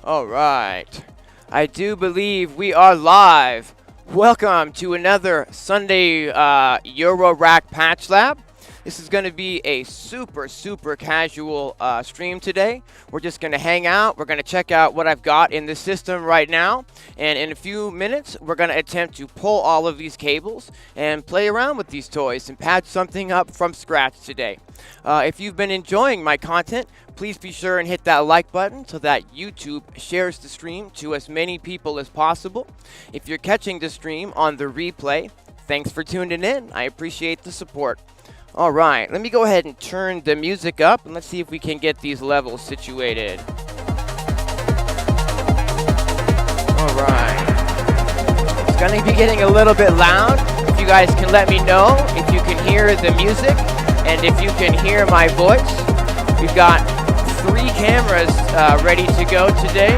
All right. I do believe we are live. Welcome to another Sunday Eurorack Patch Lab. This is going to be a super casual stream today. We're just going to hang out. We're going to check out what I've got in the system right now. And in a few minutes, we're going to attempt to pull all of these cables and play around with these toys and patch something up from scratch today. If you've been enjoying my content, please be sure and hit that like button so that YouTube shares the stream to as many people as possible. If you're catching the stream on the replay, thanks for tuning in. I appreciate the support. All right, let me go ahead and turn the music up, and let's see if we can get these levels situated. All right. It's going to be getting a little bit loud. If you guys can let me know if you can hear the music and if you can hear my voice. We've got 3 cameras ready to go today.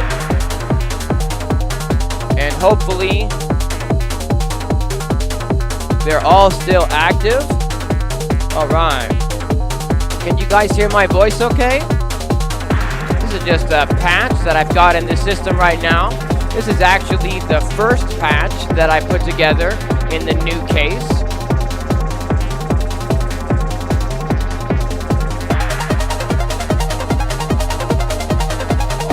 And hopefully they're all still active. All right. Can you guys hear my voice okay? This is just a patch that I've got in the system right now. This is actually the first patch that I put together in the new case.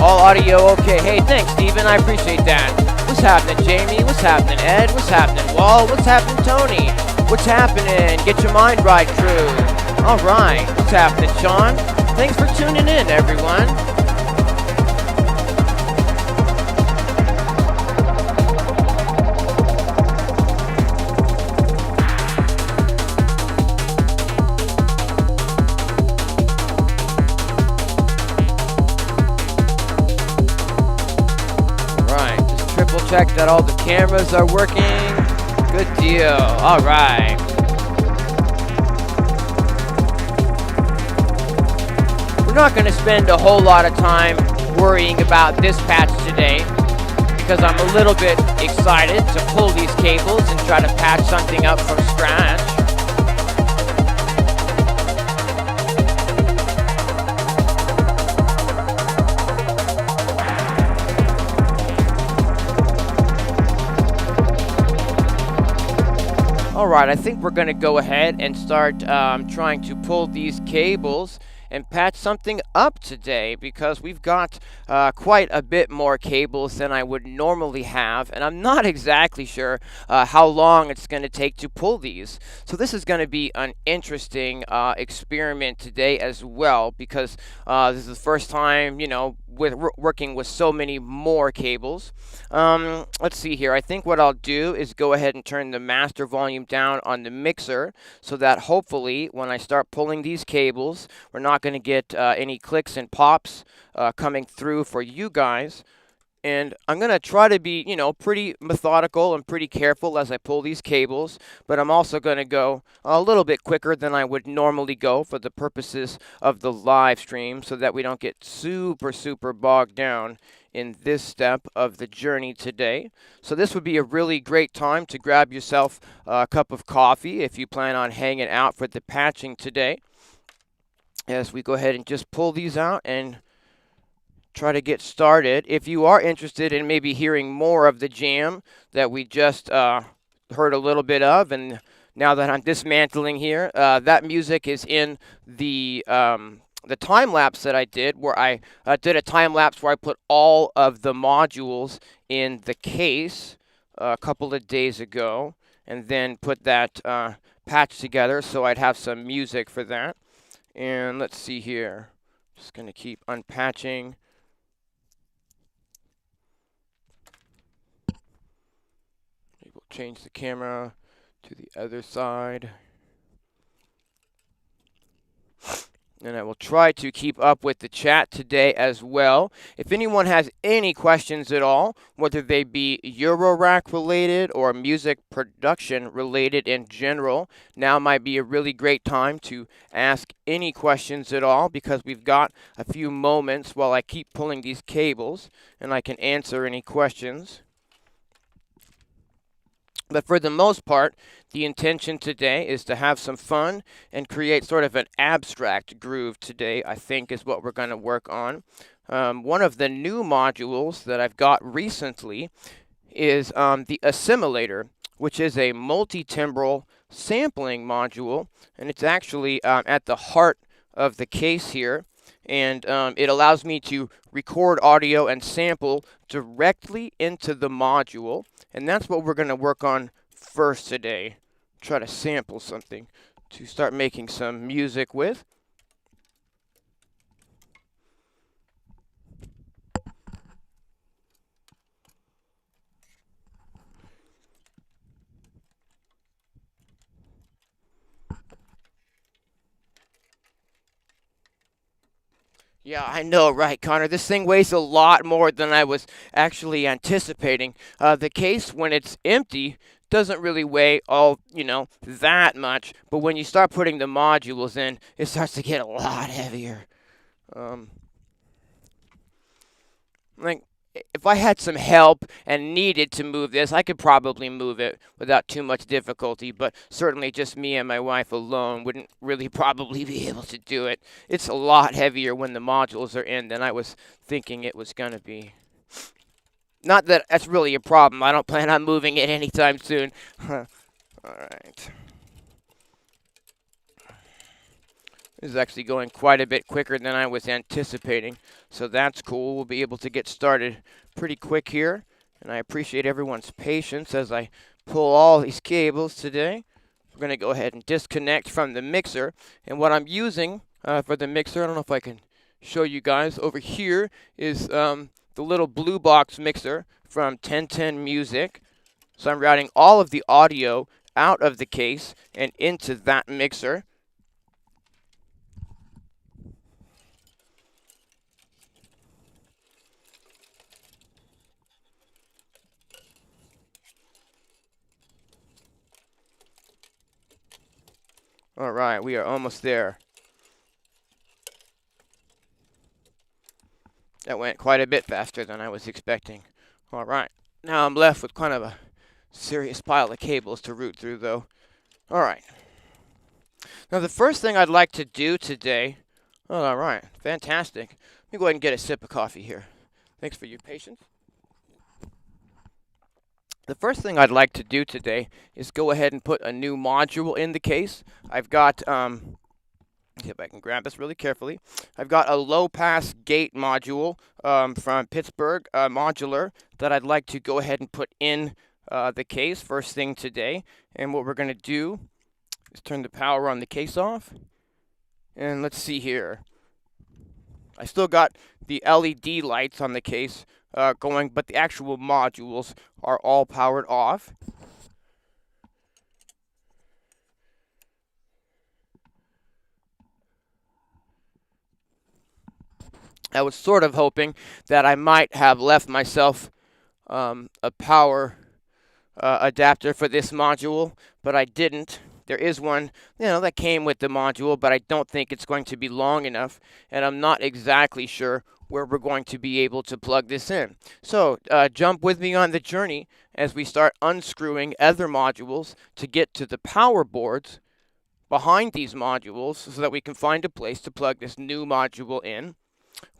All audio okay. Hey, thanks, Steven. I appreciate that. What's happening, Jamie? What's happening, Ed? What's happening, Wall? What's happening, Tony? What's happening? Get your mind right, crew. All right. What's happening, Sean? Thanks for tuning in, everyone. All right. Just triple check that all the cameras are working. Good deal. All right. We're not going to spend a whole lot of time worrying about this patch today because I'm a little bit excited to pull these cables and try to patch something up from scratch. Alright, I think we're going to go ahead and start trying to pull these cables and patch something up today because we've got quite a bit more cables than I would normally have, and I'm not exactly sure how long it's going to take to pull these. So this is going to be an interesting experiment today as well because this is the first time, you know, with working with so many more cables. Let's see here. I think what I'll do is go ahead and turn the master volume down on the mixer so that hopefully when I start pulling these cables, we're not going to get any clicks and pops coming through for you guys. And I'm going to try to be, you know, pretty methodical and pretty careful as I pull these cables, but I'm also going to go a little bit quicker than I would normally go for the purposes of the live stream so that we don't get super bogged down in this step of the journey today. So this would be a really great time to grab yourself a cup of coffee if you plan on hanging out for the patching today, as we go ahead and just pull these out and try to get started. If you are interested in maybe hearing more of the jam that we just heard a little bit of, and now that I'm dismantling here, that music is in the time lapse that I did, where I did a time lapse where I put all of the modules in the case a couple of days ago, and then put that patch together so I'd have some music for that. And let's see here. Just going to keep unpatching. We'll change the camera to the other side. And I will try to keep up with the chat today as well. If anyone has any questions at all, whether they be Eurorack related or music production related in general, now might be a really great time to ask any questions at all because we've got a few moments while I keep pulling these cables and I can answer any questions. But for the most part, the intention today is to have some fun and create sort of an abstract groove today, I think is what we're going to work on. One of the new modules that I've got recently is the assimilator, which is a multi-timbral sampling module, and it's actually at the heart of the case here, and it allows me to record audio and sample directly into the module, and that's what we're going to work on first today. Try to sample something to start making some music with. Yeah, I know, right, Connor? This thing weighs a lot more than I was actually anticipating. The case, when it's empty, doesn't really weigh all, that much. But when you start putting the modules in, it starts to get a lot heavier. Um, like, if I had some help and needed to move this, I could probably move it without too much difficulty, but certainly just me and my wife alone wouldn't really probably be able to do it. It's a lot heavier when the modules are in than I was thinking it was going to be. Not that that's really a problem. I don't plan on moving it anytime soon. All right. This is actually going quite a bit quicker than I was anticipating, so that's cool. We'll be able to get started pretty quick here, and I appreciate everyone's patience as I pull all these cables today. We're going to go ahead and disconnect from the mixer, and what I'm using for the mixer, I don't know if I can show you guys, over here is the little blue box mixer from 1010 Music. So I'm routing all of the audio out of the case and into that mixer. All right, we are almost there. That went quite a bit faster than I was expecting. All right, now I'm left with kind of a serious pile of cables to root through, though. All right. Now, the first thing I'd like to do today. All right, fantastic. Let me go ahead and get a sip of coffee here. Thanks for your patience. The first thing I'd like to do today is go ahead and put a new module in the case. I've got, see if I can grab this really carefully. I've got a low-pass gate module from Pittsburgh Modular that I'd like to go ahead and put in the case first thing today. And what we're going to do is turn the power on the case off. And let's see here. I still got the LED lights on the case going, but the actual modules are all powered off. I was sort of hoping that I might have left myself a power adapter for this module, but I didn't. There is one, that came with the module, but I don't think it's going to be long enough, and I'm not exactly sure where we're going to be able to plug this in. So jump with me on the journey as we start unscrewing other modules to get to the power boards behind these modules so that we can find a place to plug this new module in.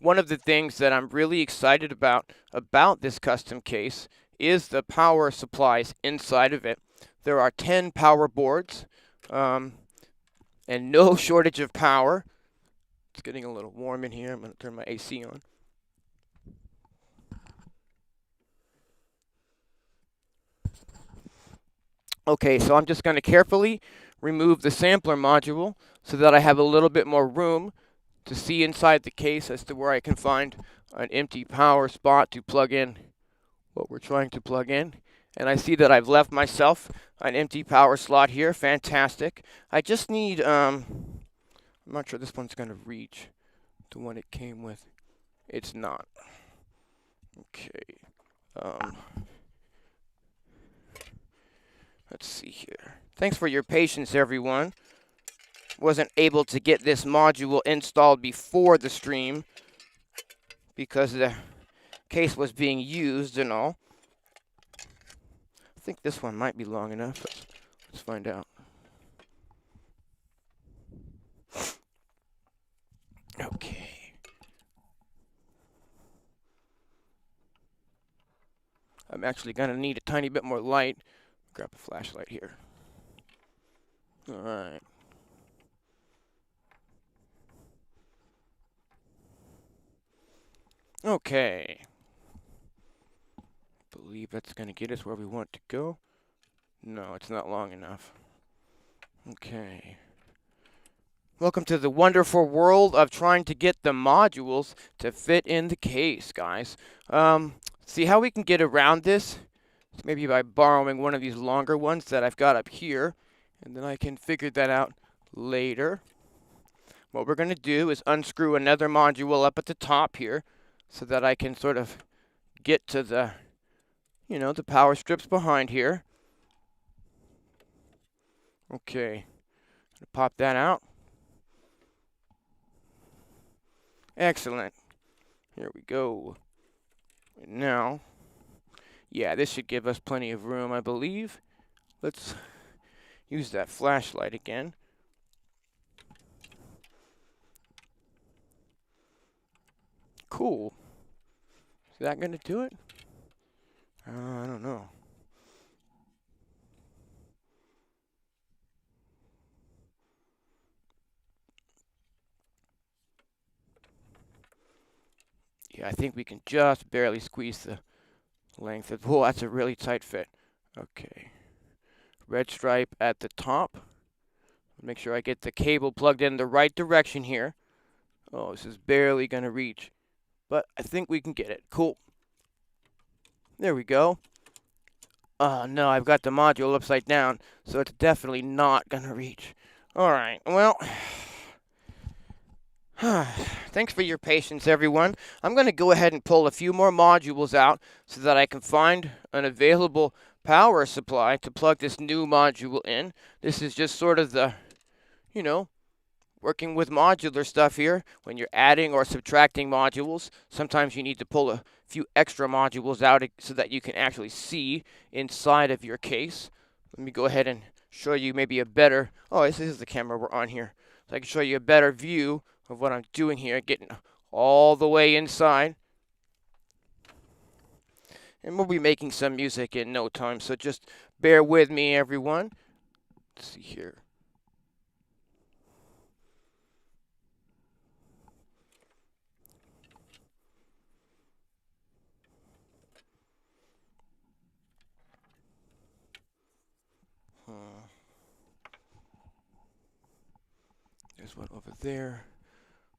One of the things that I'm really excited about this custom case is the power supplies inside of it. There are 10 power boards and no shortage of power. It's getting a little warm in here. I'm going to turn my AC on. Okay, so I'm just going to carefully remove the sampler module so that I have a little bit more room to see inside the case as to where I can find an empty power spot to plug in what we're trying to plug in. And I see that I've left myself an empty power slot here. Fantastic. I just need, I'm not sure this one's going to reach the one it came with. It's not. Okay. Let's see here. Thanks for your patience, everyone. Wasn't able to get this module installed before the stream because the case was being used and all. think this one might be long enough. Let's find out. Okay. I'm actually going to need a tiny bit more light. Grab a flashlight here. All right. Okay. Believe that's going to get us where we want to go. No, it's not long enough. Okay. Welcome to the wonderful world of trying to get the modules to fit in the case, guys. See how we can get around this? Maybe by borrowing one of these longer ones that I've got up here, and then I can figure that out later. What we're going to do is unscrew another module up at the top here so that I can sort of get to the, the power strips behind here. Okay, pop that out. Excellent. Here we go. And now, yeah, this should give us plenty of room, I believe. Let's use that flashlight again. Cool. Is that going to do it? I don't know. Yeah, I think we can just barely squeeze the length of. Oh, that's a really tight fit. Okay. Red stripe at the top. Make sure I get the cable plugged in the right direction here. Oh, this is barely going to reach. But I think we can get it. Cool. There we go. Oh, no, I've got the module upside down, so it's definitely not going to reach. All right, well, thanks for your patience, everyone. I'm going to go ahead and pull a few more modules out so that I can find an available power supply to plug this new module in. This is just sort of the, working with modular stuff here. When you're adding or subtracting modules, sometimes you need to pull a few extra modules out so that you can actually see inside of your case. Let me go ahead and show you maybe a better, this is the camera we're on here. So I can show you a better view of what I'm doing here, getting all the way inside. And we'll be making some music in no time, so just bear with me, everyone. Let's see here. There's one over there.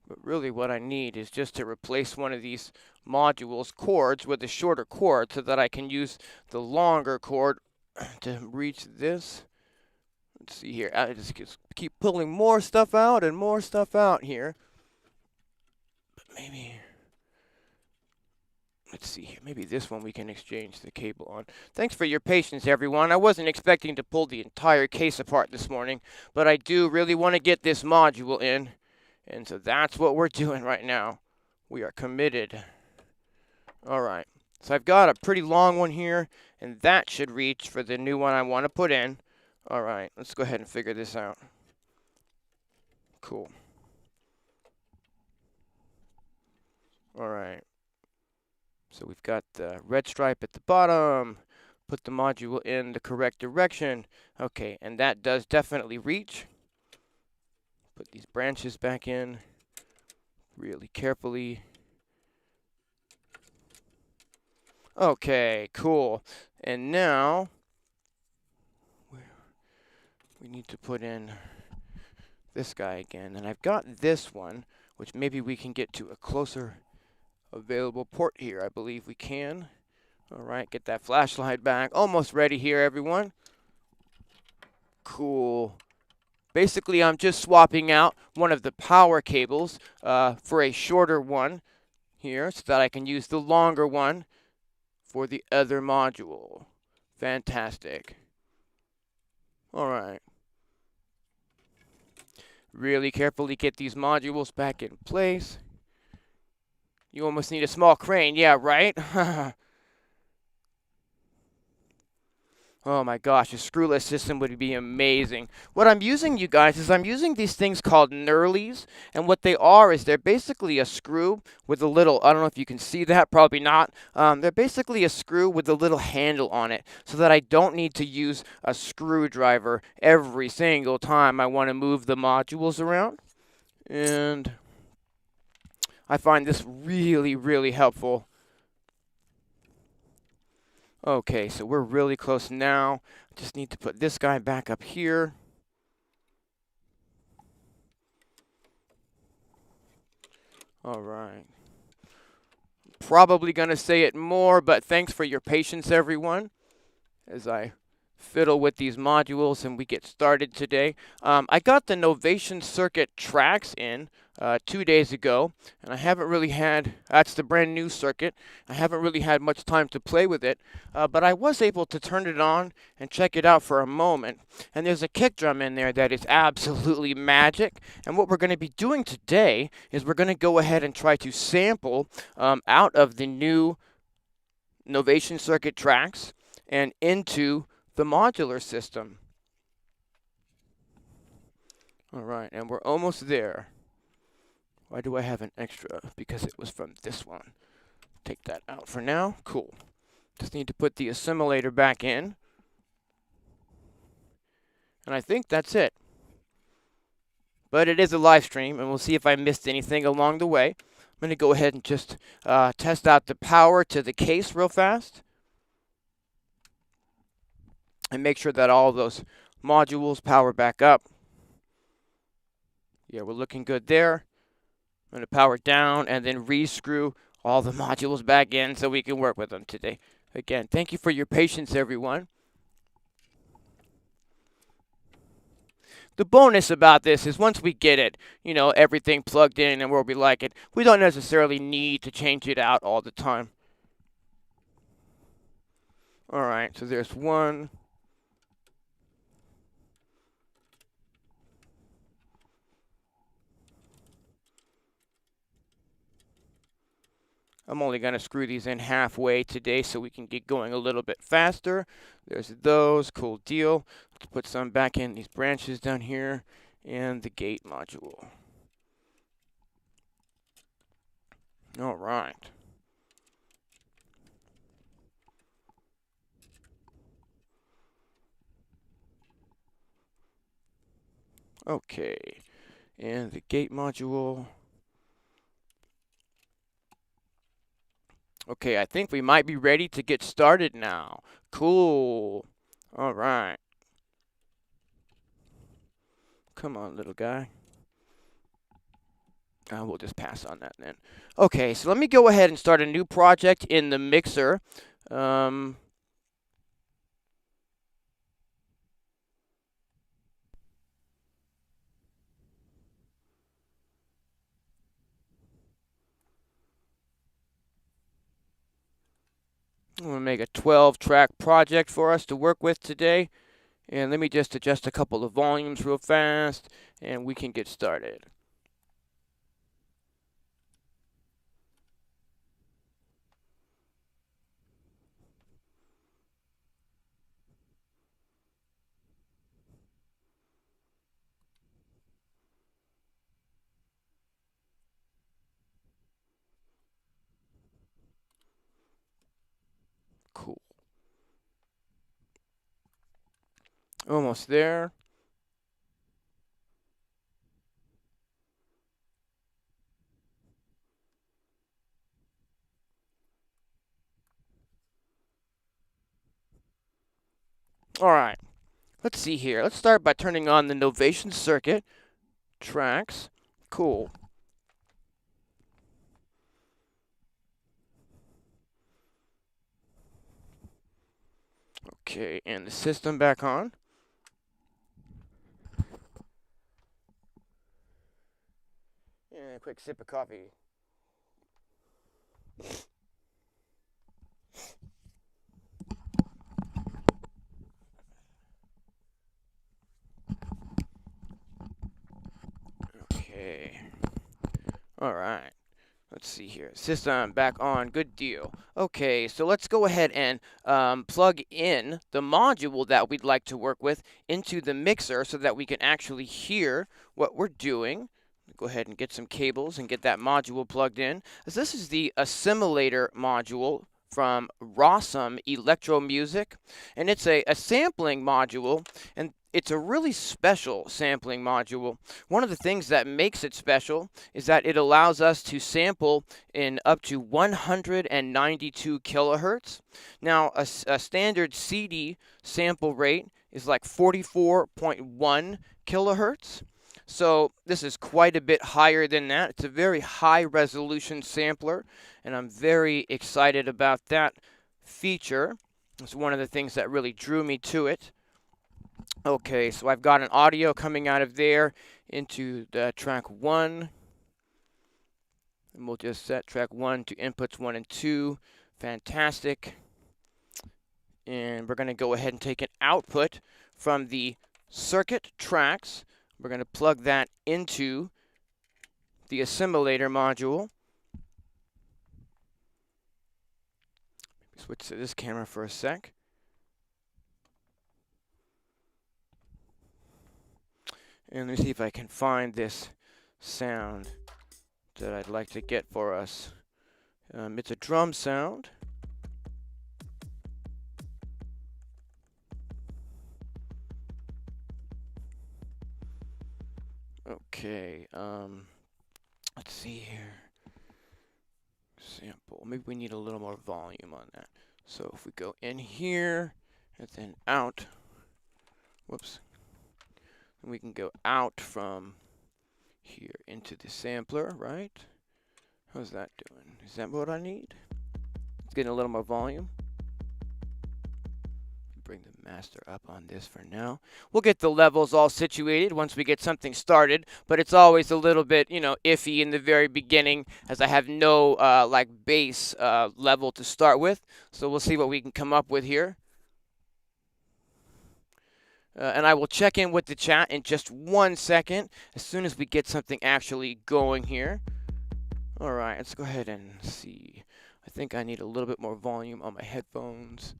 But really what I need is just to replace one of these modules cords with a shorter cord so that I can use the longer cord to reach this. Let's see here. I just keep pulling more stuff out and more stuff out here. But maybe, let's see here. Maybe this one we can exchange the cable on. Thanks for your patience, everyone. I wasn't expecting to pull the entire case apart this morning, but I do really want to get this module in. And so that's what we're doing right now. We are committed. All right. So I've got a pretty long one here, and that should reach for the new one I want to put in. All right. Let's go ahead and figure this out. Cool. All right. So we've got the red stripe at the bottom. Put the module in the correct direction. Okay, and that does definitely reach. Put these branches back in really carefully. Okay, cool. And now we need to put in this guy again. And I've got this one, which maybe we can get to a closer available port here. I believe we can. All right, get that flashlight back. Almost ready here, everyone. Cool. Basically, I'm just swapping out one of the power cables for a shorter one here so that I can use the longer one for the other module. Fantastic. All right. Really carefully get these modules back in place. You almost need a small crane. Yeah, right? Oh my gosh, a screwless system would be amazing. What I'm using, you guys, is I'm using these things called knurlies, and what they are is they're basically a screw with a little, I don't know if you can see that, probably not. They're basically a screw with a little handle on it, so that I don't need to use a screwdriver every single time I want to move the modules around. And I find this really, really helpful. Okay, so we're really close now. Just need to put this guy back up here. All right. Probably going to say it more, but thanks for your patience, everyone, as I fiddle with these modules and we get started today. I got the Novation Circuit tracks in 2 days ago, and I haven't really had, that's the brand new circuit, I haven't really had much time to play with it, but I was able to turn it on and check it out for a moment. And there's a kick drum in there that is absolutely magic, and what we're going to be doing today is we're going to go ahead and try to sample out of the new Novation Circuit tracks and into the modular system. All right, and we're almost there. Why do I have an extra? Because it was from this one. Take that out for now. Cool. Just need to put the assimilator back in. And I think that's it. But it is a live stream, and we'll see if I missed anything along the way. I'm going to go ahead and just test out the power to the case real fast. And make sure that all of those modules power back up. Yeah, we're looking good there. I'm going to power down and then re-screw all the modules back in so we can work with them today. Again, thank you for your patience, everyone. The bonus about this is once we get it, everything plugged in and where we like it, we don't necessarily need to change it out all the time. All right, so there's one. I'm only going to screw these in halfway today so we can get going a little bit faster. There's those, cool deal. Let's put some back in these branches down here and the gate module. All right. Okay, and the gate module. Okay, I think we might be ready to get started now. Cool. All right. Come on, little guy. We'll just pass on that then. Okay, so let me go ahead and start a new project in the mixer. I'm going to make a 12-track project for us to work with today. And let me just adjust a couple of volumes real fast, and we can get started. Cool. Almost there. All right. Let's see here. Let's start by turning on the Novation Circuit tracks. Cool. Okay, and the system back on. And a quick sip of coffee. Okay. All right. Let's see here. System back on. Good deal. Okay, so let's go ahead and plug in the module that we'd like to work with into the mixer so that we can actually hear what we're doing. Go ahead and get some cables and get that module plugged in. As this is the assimilator module from Rossum Electro Music, and it's a sampling module, and it's a really special sampling module. One of the things that makes it special is that it allows us to sample in up to 192 kilohertz. Now, a standard CD sample rate is like 44.1 kilohertz. So this is quite a bit higher than that. It's a very high resolution sampler, and I'm very excited about that feature. It's one of the things that really drew me to it. Okay, so I've got an audio coming out of there into the track 1. And we'll just set track 1 to inputs 1 and 2. Fantastic. And we're going to go ahead and take an output from the circuit tracks. We're going to plug that into the assimilator module. Switch to this camera for a sec. And let me see if I can find this sound that I'd like to get for us. It's a drum sound. Okay, let's see here. Sample. Maybe we need a little more volume on that. So if we go in here and then out, whoops, and we can go out from here into the sampler, right? How's that doing? Is that what I need? It's getting a little more volume. Bring the master up on this for now. We'll get the levels all situated once we get something started, but it's always a little bit, iffy in the very beginning as I have no like bass level to start with. So we'll see what we can come up with here. And I will check in with the chat in just 1 second as soon as we get something actually going here. All right, let's go ahead and see. I think I need a little bit more volume on my headphones.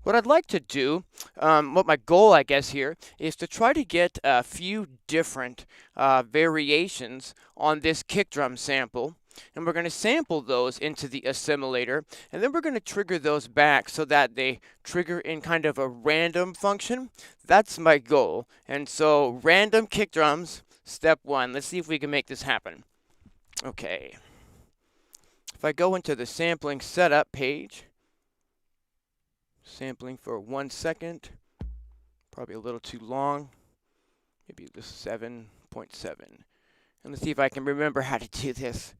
What I'd like to do, what my goal, I guess, here, is to try to get a few different variations on this kick drum sample. And we're going to sample those into the assimilator, and then we're going to trigger those back so that they trigger in kind of a random function. That's my goal. And so, random kick drums, step 1. Let's see if we can make this happen. Okay. If I go into the sampling setup page, sampling for 1 second, probably a little too long, maybe the 7.7. And let's see if I can remember how to do this.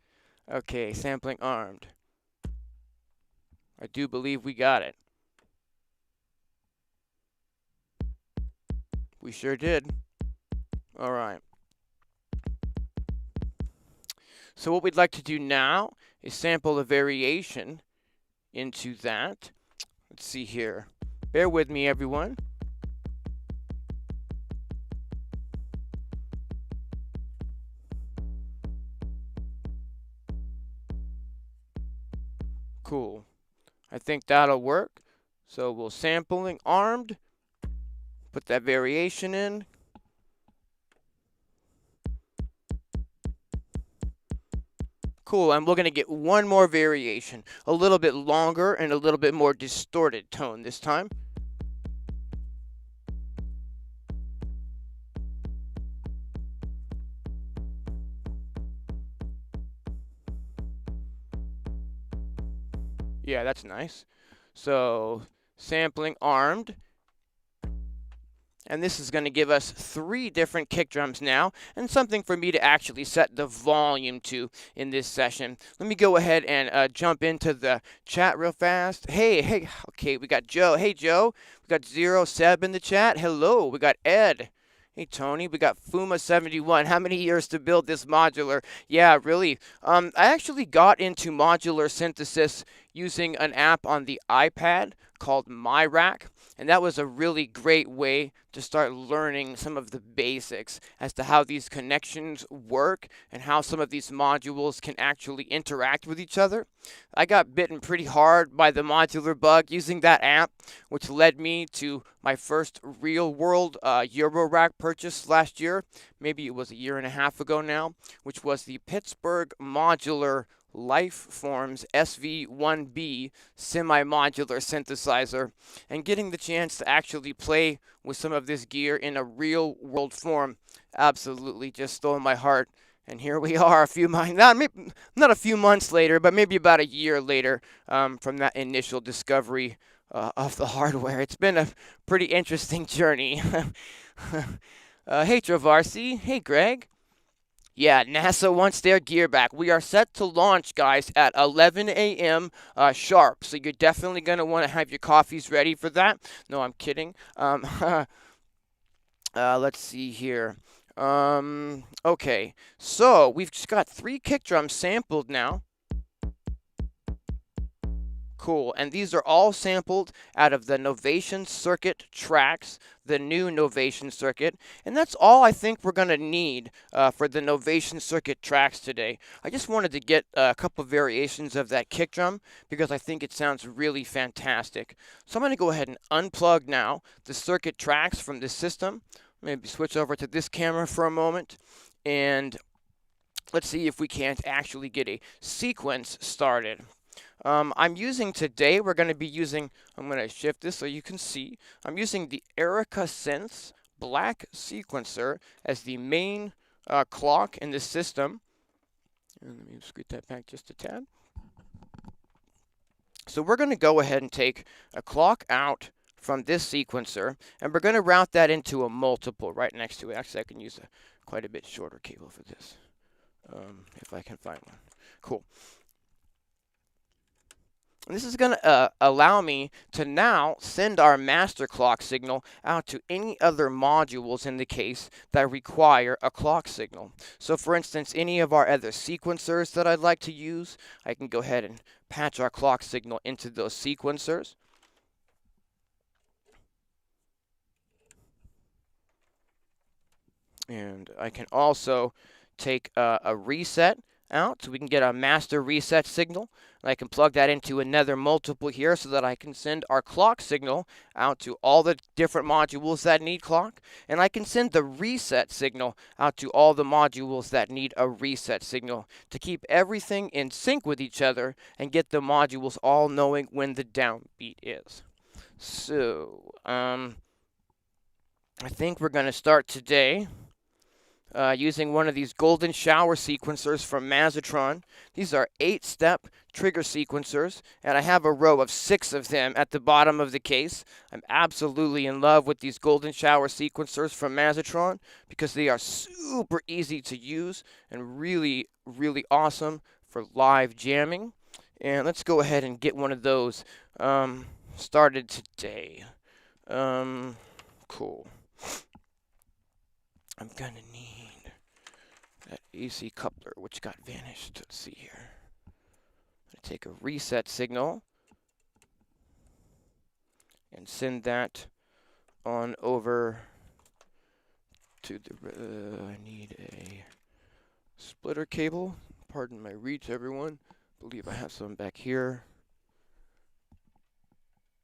Okay, sampling armed. I do believe we got it. We sure did. All right. So what we'd like to do now is sample a variation into that. Let's see here. Bear with me, everyone. Cool. I think that'll work. So we'll sampling armed. Put that variation in. Cool, and we're going to get one more variation, a little bit longer and a little bit more distorted tone this time. Yeah, that's nice. So, sampling armed. And this is going to give us 3 different kick drums now, and something for me to actually set the volume to in this session. Let me go ahead and jump into the chat real fast. Hey, okay, we got Joe. Hey, Joe. We got Zero Seb in the chat. Hello. We got Ed. Hey, Tony. We got Fuma71. How many years to build this modular? Yeah, really. I actually got into modular synthesis using an app on the iPad called MyRack, and that was a really great way to start learning some of the basics as to how these connections work and how some of these modules can actually interact with each other. I got bitten pretty hard by the modular bug using that app, which led me to my first real world Eurorack purchase last year. Maybe it was a year and a half ago now, which was the Pittsburgh Modular LiveStream SV1B semi-modular synthesizer, and getting the chance to actually play with some of this gear in a real world form absolutely just stole my heart. And here we are a few months, not a few months later, but maybe about a year later from that initial discovery of the hardware. It's been a pretty interesting journey. Hey Travarsi, hey Greg. Yeah, NASA wants their gear back. We are set to launch, guys, at 11 a.m. Sharp. So you're definitely going to want to have your coffees ready for that. No, I'm kidding. Let's see here. Okay, so we've just got 3 kick drums sampled now. Cool, and these are all sampled out of the Novation Circuit tracks, the new Novation Circuit, and that's all I think we're going to need for the Novation Circuit tracks today. I just wanted to get a couple variations of that kick drum because I think it sounds really fantastic. So I'm going to go ahead and unplug now the circuit tracks from this system. Maybe switch over to this camera for a moment, and let's see if we can't actually get a sequence started. I'm using today, we're going to be using, I'm going to shift this so you can see, I'm using the Erica Synths Black Sequencer as the main clock in the system. And let me scoot that back just a tad. So we're going to go ahead and take a clock out from this sequencer, and we're going to route that into a multiple right next to it. Actually, I can use a quite a bit shorter cable for this, if I can find one. Cool. And this is going to allow me to now send our master clock signal out to any other modules in the case that require a clock signal. So for instance, any of our other sequencers that I'd like to use, I can go ahead and patch our clock signal into those sequencers. And I can also take a reset out so we can get a master reset signal. And I can plug that into another multiple here so that I can send our clock signal out to all the different modules that need clock. And I can send the reset signal out to all the modules that need a reset signal to keep everything in sync with each other and get the modules all knowing when the downbeat is. So, I think we're going to start today using one of these golden shower sequencers from Mazatron. These are 8-step trigger sequencers, and I have a row of 6 of them at the bottom of the case. I'm absolutely in love with these golden shower sequencers from Mazatron because they are super easy to use and really, really awesome for live jamming. And let's go ahead and get one of those started today. Cool. I'm gonna need that AC coupler, which got vanished. Let's see here. I'm gonna take a reset signal and send that on over to the, I need a splitter cable. Pardon my reach, everyone. I believe I have some back here.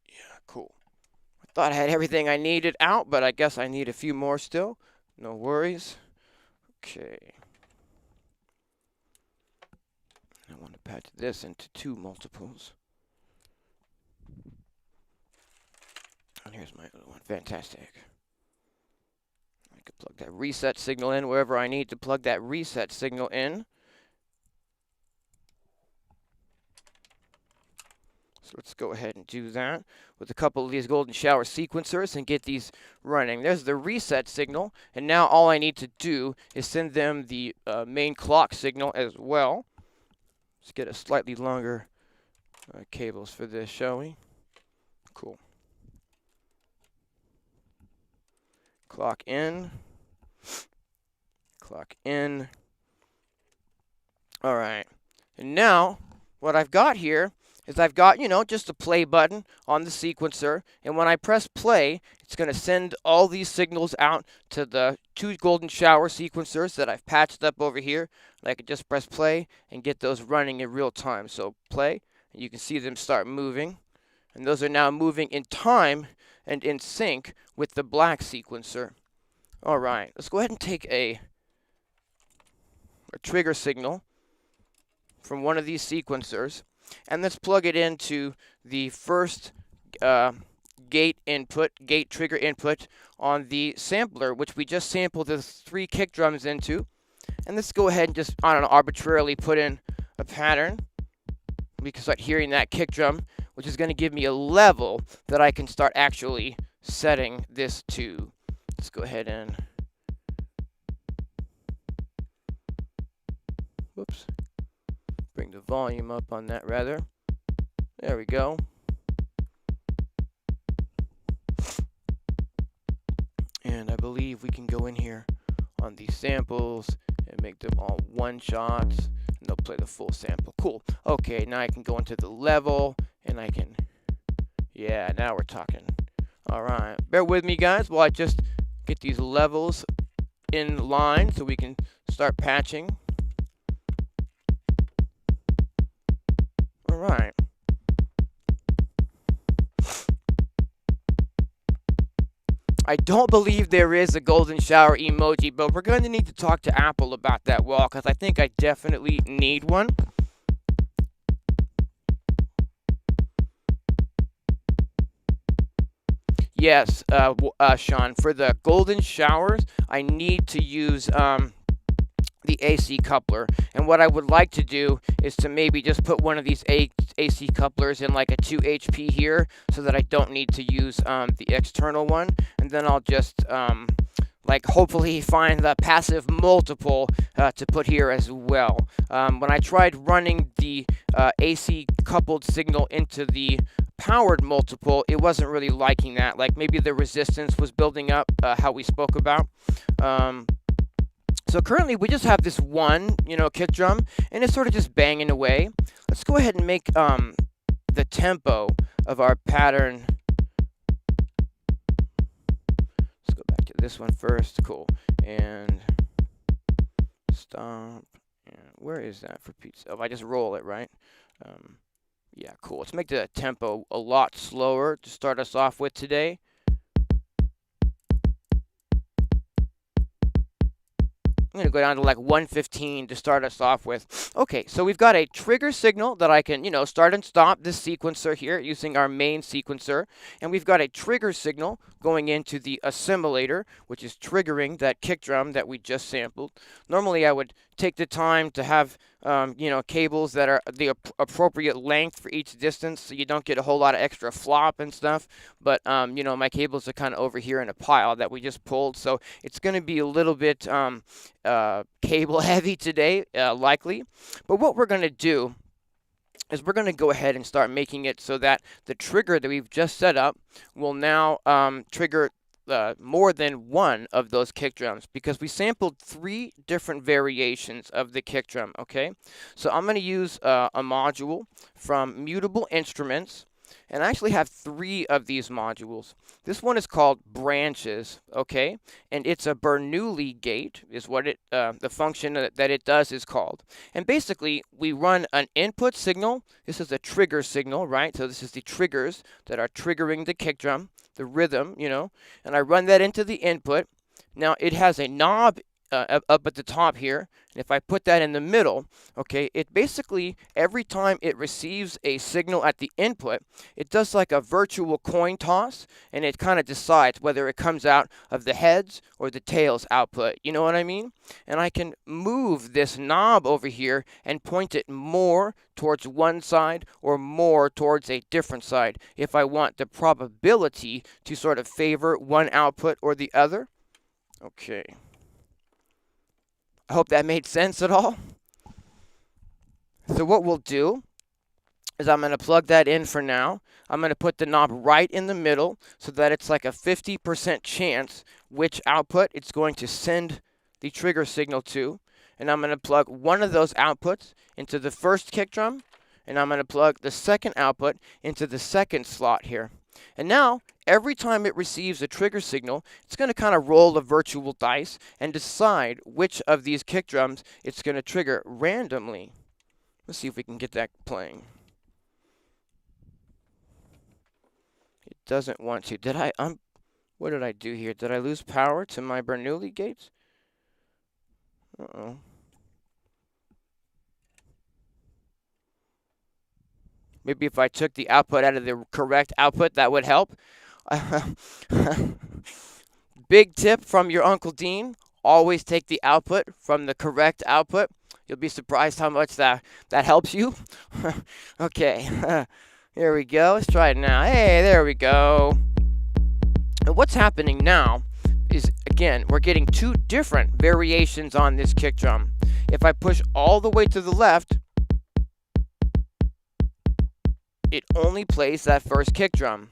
Yeah, cool. I thought I had everything I needed out, but I guess I need a few more still. No worries. Okay. I want to patch this into 2 multiples. And here's my other one. Fantastic. I can plug that reset signal in wherever I need to plug that reset signal in. So let's go ahead and do that with a couple of these golden shower sequencers and get these running. There's the reset signal, and now all I need to do is send them the main clock signal as well. Let's get a slightly longer cables for this, shall we? Cool. Clock in. Clock in. All right. And now what I've got here is I've got, just a play button on the sequencer, and when I press play, it's going to send all these signals out to the 2 golden shower sequencers that I've patched up over here. And I can just press play and get those running in real time. So play, and you can see them start moving, and those are now moving in time and in sync with the black sequencer. All right, let's go ahead and take a trigger signal from one of these sequencers, and let's plug it into the first gate trigger input on the sampler, which we just sampled the 3 kick drums into. And let's go ahead and just, I don't know, arbitrarily put in a pattern. We can start hearing that kick drum, which is going to give me a level that I can start actually setting this to. Let's go ahead and, whoops, bring the volume up on that rather. There we go. And I believe we can go in here on these samples and make them all one shots, and they'll play the full sample. Cool. Okay, now I can go into the level, and I can, yeah, now we're talking. All right, bear with me, guys, while I just get these levels in line so we can start patching. All right. I don't believe there is a golden shower emoji, but we're going to need to talk to Apple about that wall, because I think I definitely need one. Yes, Sean, for the golden showers, I need to use the AC coupler. And what I would like to do is to maybe just put one of these AC couplers in like a 2 HP here, so that I don't need to use the external one. And then I'll just like hopefully find the passive multiple to put here as well. When I tried running the AC coupled signal into the powered multiple, it wasn't really liking that. Like maybe the resistance was building up, how we spoke about. So currently we just have this one, kick drum, and it's sort of just banging away. Let's go ahead and make the tempo of our pattern. Let's go back to this one first. Cool. And stop. And where is that for pizza? Oh, I just roll it, right? Yeah, cool. Let's make the tempo a lot slower to start us off with today. I'm going to go down to like 115 to start us off with. Okay, so we've got a trigger signal that I can, start and stop this sequencer here using our main sequencer. And we've got a trigger signal going into the assimilator, which is triggering that kick drum that we just sampled. Normally I would take the time to have, cables that are the appropriate length for each distance, so you don't get a whole lot of extra flop and stuff. But, my cables are kind of over here in a pile that we just pulled, so it's going to be a little bit cable heavy today, likely. But what we're going to do is we're going to go ahead and start making it so that the trigger that we've just set up will now trigger more than one of those kick drums, because we sampled 3 different variations of the kick drum, okay? So I'm going to use a module from Mutable Instruments, and I actually have 3 of these modules. This one is called Branches, okay? And it's a Bernoulli gate is what the function that it does is called. And basically, we run an input signal. This is a trigger signal, right? So this is the triggers that are triggering the kick drum, the rhythm, and I run that into the input. Now, it has a knob up at the top here, and if I put that in the middle, okay, it basically, every time it receives a signal at the input, it does like a virtual coin toss, and it kind of decides whether it comes out of the heads or the tails output, you know what I mean? And I can move this knob over here and point it more towards one side or more towards a different side if I want the probability to sort of favor one output or the other. Okay. I hope that made sense at all. So what we'll do is I'm going to plug that in for now. I'm going to put the knob right in the middle so that it's like a 50% chance which output it's going to send the trigger signal to. And I'm going to plug one of those outputs into the first kick drum, and I'm going to plug the second output into the second slot here. And now, every time it receives a trigger signal, it's going to kind of roll a virtual dice and decide which of these kick drums it's going to trigger randomly. Let's see if we can get that playing. It doesn't want to. Did I what did I do here? Did I lose power to my Bernoulli gates? Uh-oh. Maybe if I took the output out of the correct output, that would help. Big tip from your Uncle Dean. Always take the output from the correct output. You'll be surprised how much that helps you. Okay, here we go. Let's try it now. Hey, there we go. And what's happening now is, again, we're getting two different variations on this kick drum. If I push all the way to the left, it only plays that first kick drum.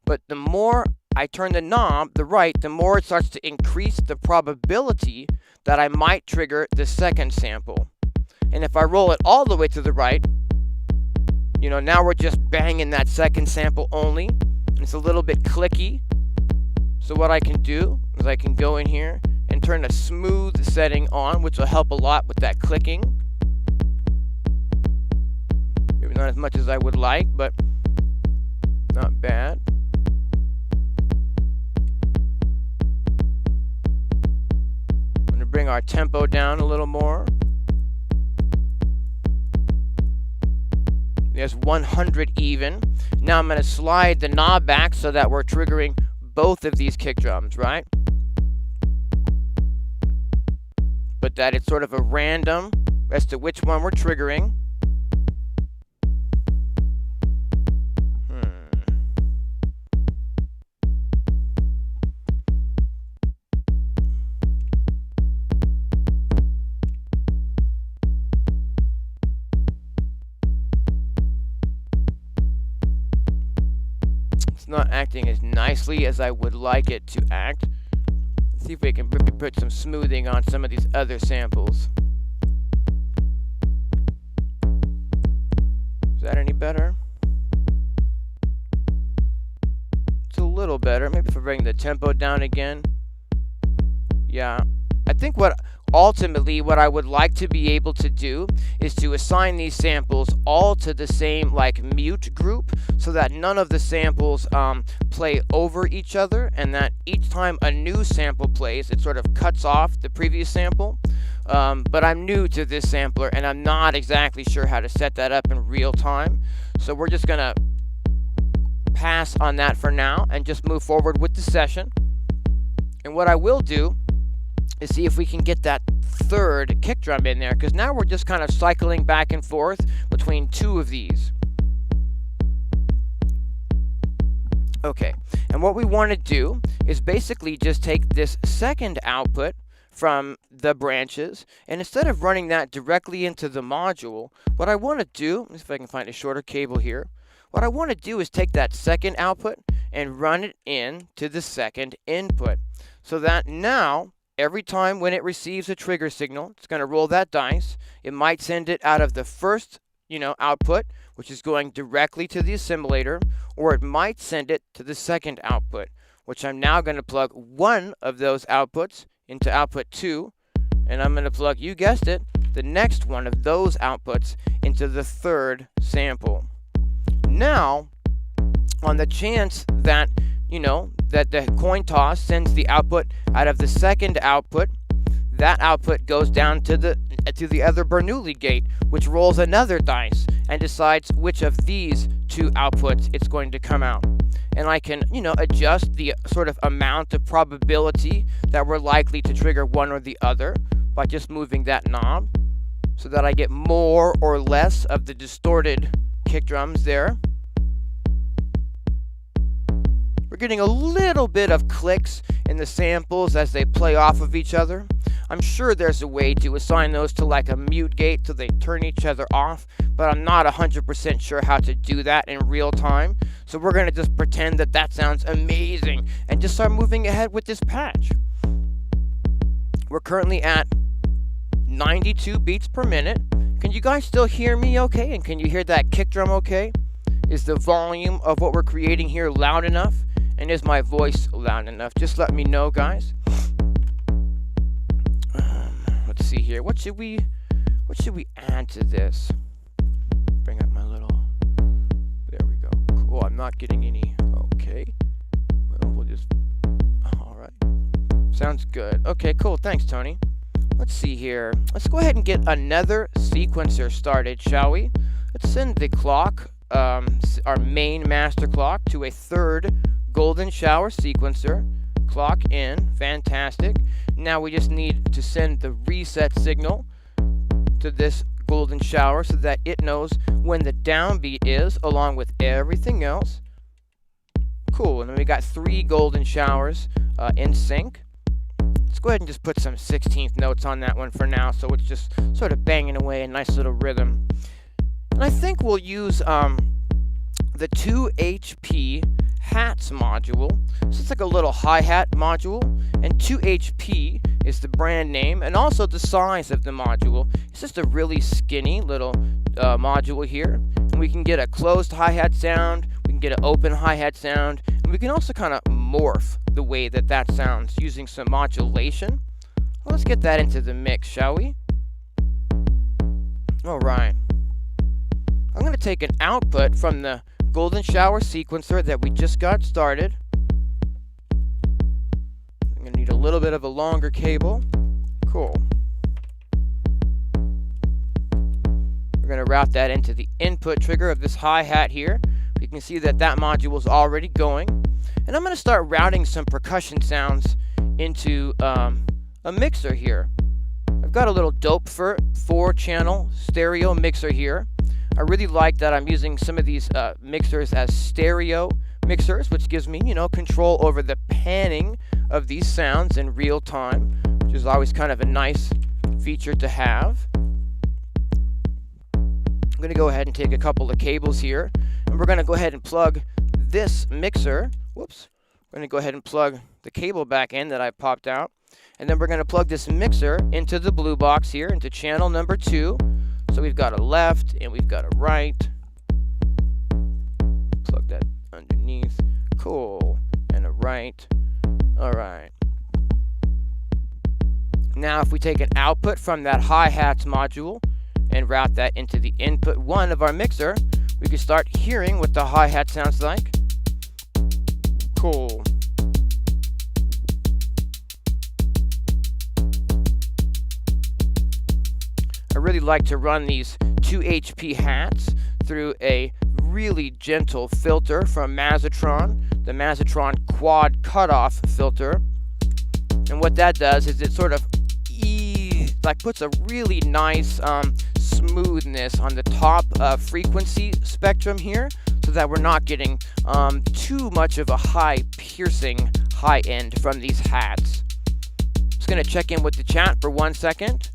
But the more I turn the knob, the right, the more it starts to increase the probability that I might trigger the second sample. And if I roll it all the way to the right, you know, now we're just banging that second sample only. It's a little bit clicky. So what I can do is I can go in here and turn a smooth setting on, which will help a lot with that clicking. Maybe not as much as I would like, but not bad. I'm going to bring our tempo down a little more. There's 100 even. Now I'm going to slide the knob back so that we're triggering both of these kick drums, right? But that it's sort of a random as to which one we're triggering. Not acting as nicely as I would like it to act. Let's see if we can put some smoothing on some of these other samples. Is that any better? It's a little better. Maybe if I bring the tempo down again. Yeah. I think ultimately what I would like to be able to do is to assign these samples all to the same like mute group, so that none of the samples play over each other, and that each time a new sample plays, it sort of cuts off the previous sample. But I'm new to this sampler and I'm not exactly sure how to set that up in real time, so we're just gonna pass on that for now and just move forward with the session. And what I will do is see if we can get that third kick drum in there, because now we're just kind of cycling back and forth between two of these. Okay, and what we want to do is basically just take this second output from the branches, and instead of running that directly into the module, what I want to do, if I can find a shorter cable here, what I want to do is take that second output and run it in to the second input, so that now every time when it receives a trigger signal, it's going to roll that dice. It might send it out of the first, output, which is going directly to the assimilator, or it might send it to the second output, which I'm now going to plug one of those outputs into output 2, and I'm going to plug, you guessed it, the next one of those outputs into the third sample. Now, on the chance that that the coin toss sends the output out of the second output, that output goes down to the other Bernoulli gate, which rolls another dice and decides which of these two outputs it's going to come out. And I can, adjust the sort of amount of probability that we're likely to trigger one or the other by just moving that knob, so that I get more or less of the distorted kick drums there. We're getting a little bit of clicks in the samples as they play off of each other. I'm sure there's a way to assign those to like a mute gate so they turn each other off, but I'm not 100% sure how to do that in real time. So we're going to just pretend that that sounds amazing and just start moving ahead with this patch. We're currently at 92 beats per minute, Can you guys still hear me okay? And can you hear that kick drum okay? Is the volume of what we're creating here loud enough? And is my voice loud enough? Just let me know, guys. Let's see here. What should we add to this? Bring up my little. There we go. Cool. I'm not getting any. Okay. Well, we'll just. All right. Sounds good. Okay. Cool. Thanks, Tony. Let's see here. Let's go ahead and get another sequencer started, shall we? Let's send the clock, our main master clock, to a third golden shower sequencer. Clock in. Fantastic. Now we just need to send the reset signal to this golden shower so that it knows when the downbeat is, along with everything else. Cool. And then we got 3 golden showers in sync. Let's go ahead and just put some 16th notes on that one for now, so it's just sort of banging away a nice little rhythm. And I think we'll use the 2 HP hats module. So it's like a little hi-hat module, and 2 HP is the brand name and also the size of the module. It's just a really skinny little module here, and we can get a closed hi-hat sound, we can get an open hi-hat sound, and we can also kind of morph the way that that sounds using some modulation. Well, let's get that into the mix, shall we? Alright. I'm going to take an output from the golden shower sequencer that we just got started. I'm going to need a little bit of a longer cable. Cool. We're going to route that into the input trigger of this hi-hat here. You can see that that module is already going. And I'm going to start routing some percussion sounds into a mixer here. I've got a little dope 4-channel stereo mixer here. I really like that I'm using some of these mixers as stereo mixers, which gives me, control over the panning of these sounds in real time, which is always kind of a nice feature to have. I'm going to go ahead and take a couple of cables here, and we're going to go ahead and plug this mixer. Whoops. We're going to go ahead and plug the cable back in that I popped out, and then we're going to plug this mixer into the blue box here, into channel number 2. So we've got a left and we've got a right. Plug that underneath. Cool. And a right. Alright. Now if we take an output from that hi-hats module and route that into the input 1 of our mixer, we can start hearing what the hi-hat sounds like. Cool. I really like to run these 2 HP hats through a really gentle filter from Mazatron, the Mazatron quad cutoff filter. And what that does is it sort of puts a really nice smoothness on the top frequency spectrum here, so that we're not getting too much of a high piercing high end from these hats. Just gonna check in with the chat for 1 second.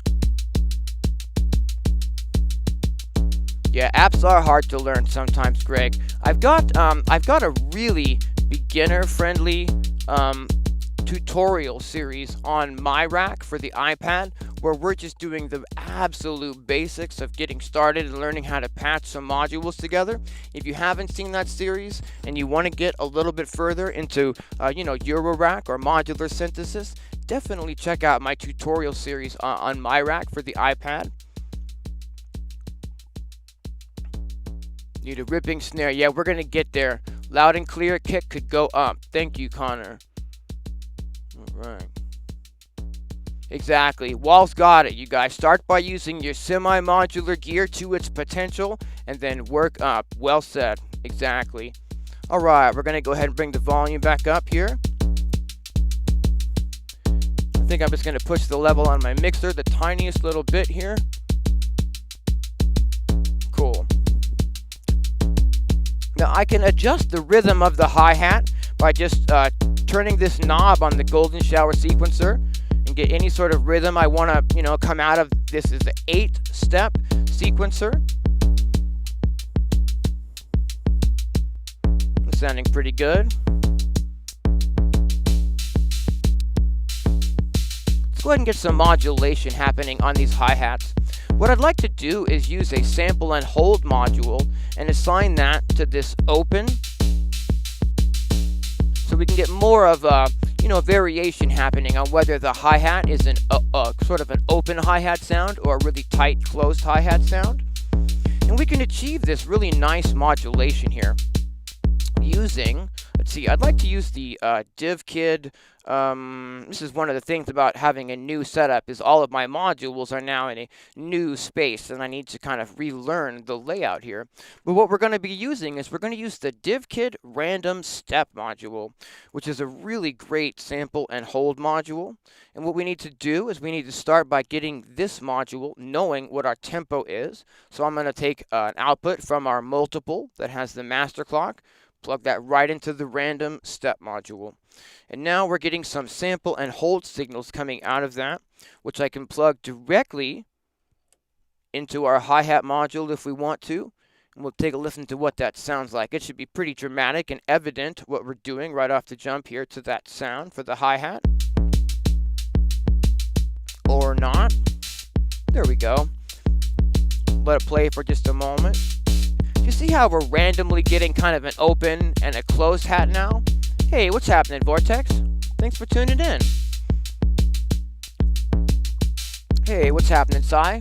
Yeah, apps are hard to learn sometimes, Greg. I've got a really beginner-friendly tutorial series on MyRack for the iPad, where we're just doing the absolute basics of getting started and learning how to patch some modules together. If you haven't seen that series and you want to get a little bit further into, Eurorack or modular synthesis, definitely check out my tutorial series on MyRack for the iPad. Need a ripping snare. Yeah, we're gonna get there. Loud and clear. Kick could go up. Thank you, Connor. Alright. Exactly. Wall's got it, you guys. Start by using your semi-modular gear to its potential and then work up. Well said. Exactly. Alright, we're gonna go ahead and bring the volume back up here. I think I'm just gonna push the level on my mixer the tiniest little bit here. Cool. Now I can adjust the rhythm of the hi-hat by just turning this knob on the golden shower sequencer and get any sort of rhythm I want to, come out of. This is the 8-step sequencer. It's sounding pretty good. Let's go ahead and get some modulation happening on these hi-hats. What I'd like to do is use a sample and hold module and assign that to this open, so we can get more of a variation happening on whether the hi-hat is sort of an open hi-hat sound or a really tight closed hi-hat sound. And we can achieve this really nice modulation here using, let's see, I'd like to use the DivKid. This is one of the things about having a new setup, is all of my modules are now in a new space, and I need to kind of relearn the layout here. But what we're going to be using is we're going to use the DivKid random step module, which is a really great sample and hold module. And what we need to do is we need to start by getting this module knowing what our tempo is. So I'm going to take an output from our multiple that has the master clock, plug that right into the random step module. And now we're getting some sample and hold signals coming out of that, which I can plug directly into our hi-hat module if we want to. And we'll take a listen to what that sounds like. It should be pretty dramatic and evident what we're doing right off the jump here to that sound for the hi-hat. Or not. There we go. Let it play for just a moment. You see how we're randomly getting kind of an open and a closed hat now? Hey, what's happening, Vortex? Thanks for tuning in. Hey, what's happening, Sai?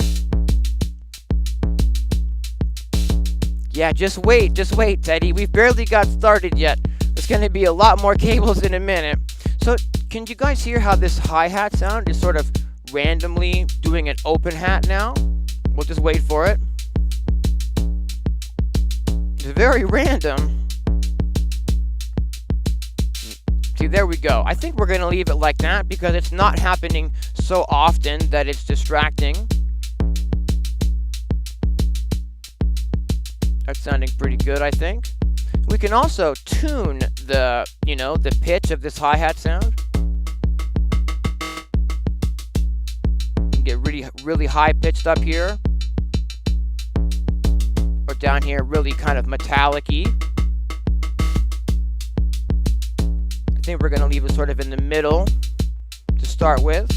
Yeah, just wait, Teddy. We've barely got started yet. There's going to be a lot more cables in a minute. So, can you guys hear how this hi-hat sound is sort of randomly doing an open hat now? We'll just wait for it. It's very random. See, there we go. I think we're going to leave it like that because it's not happening so often that it's distracting. That's sounding pretty good, I think. We can also tune the, the pitch of this hi-hat sound. Get really high pitched up here. Or down here, really kind of metallic-y. I think we're going to leave it sort of in the middle to start with.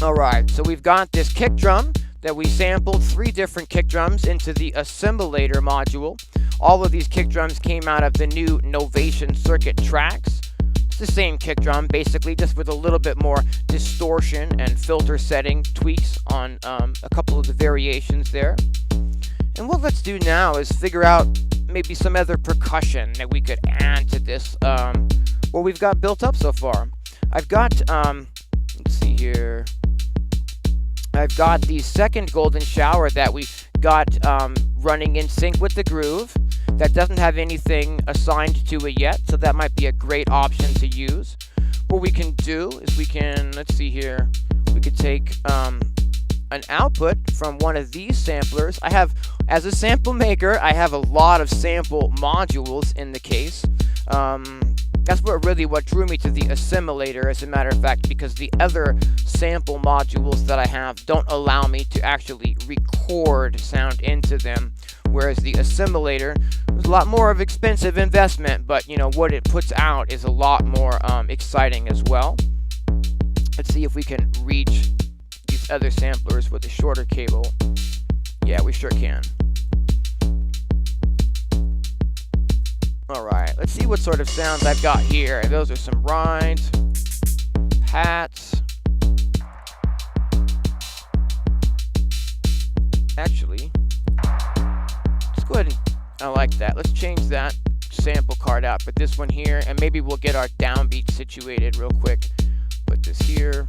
Alright, so we've got this kick drum that we sampled 3 different kick drums into the assimilator module. All of these kick drums came out of the new Novation circuit tracks. It's the same kick drum, basically, just with a little bit more distortion and filter setting tweaks on a couple of the variations there. And what let's do now is figure out maybe some other percussion that we could add to this, what we've got built up so far. I've got, let's see here. I've got the second golden shower that we got running in sync with the groove. That doesn't have anything assigned to it yet, so that might be a great option to use. What we can do is we can, let's see here, we could take an output from one of these samplers. I have, as a sample maker, I have a lot of sample modules in the case. That's what drew me to the assimilator, as a matter of fact, because the other sample modules that I have don't allow me to actually record sound into them, whereas the assimilator is a lot more of expensive investment, but what it puts out is a lot more exciting as well. Let's see if we can reach these other samplers with a shorter cable. Yeah, we sure can. Alright, let's see what sort of sounds I've got here. Those are some rides, hats. Actually, let's go ahead and, I like that. Let's change that sample card out for this one here, and maybe we'll get our downbeat situated real quick. Put this here.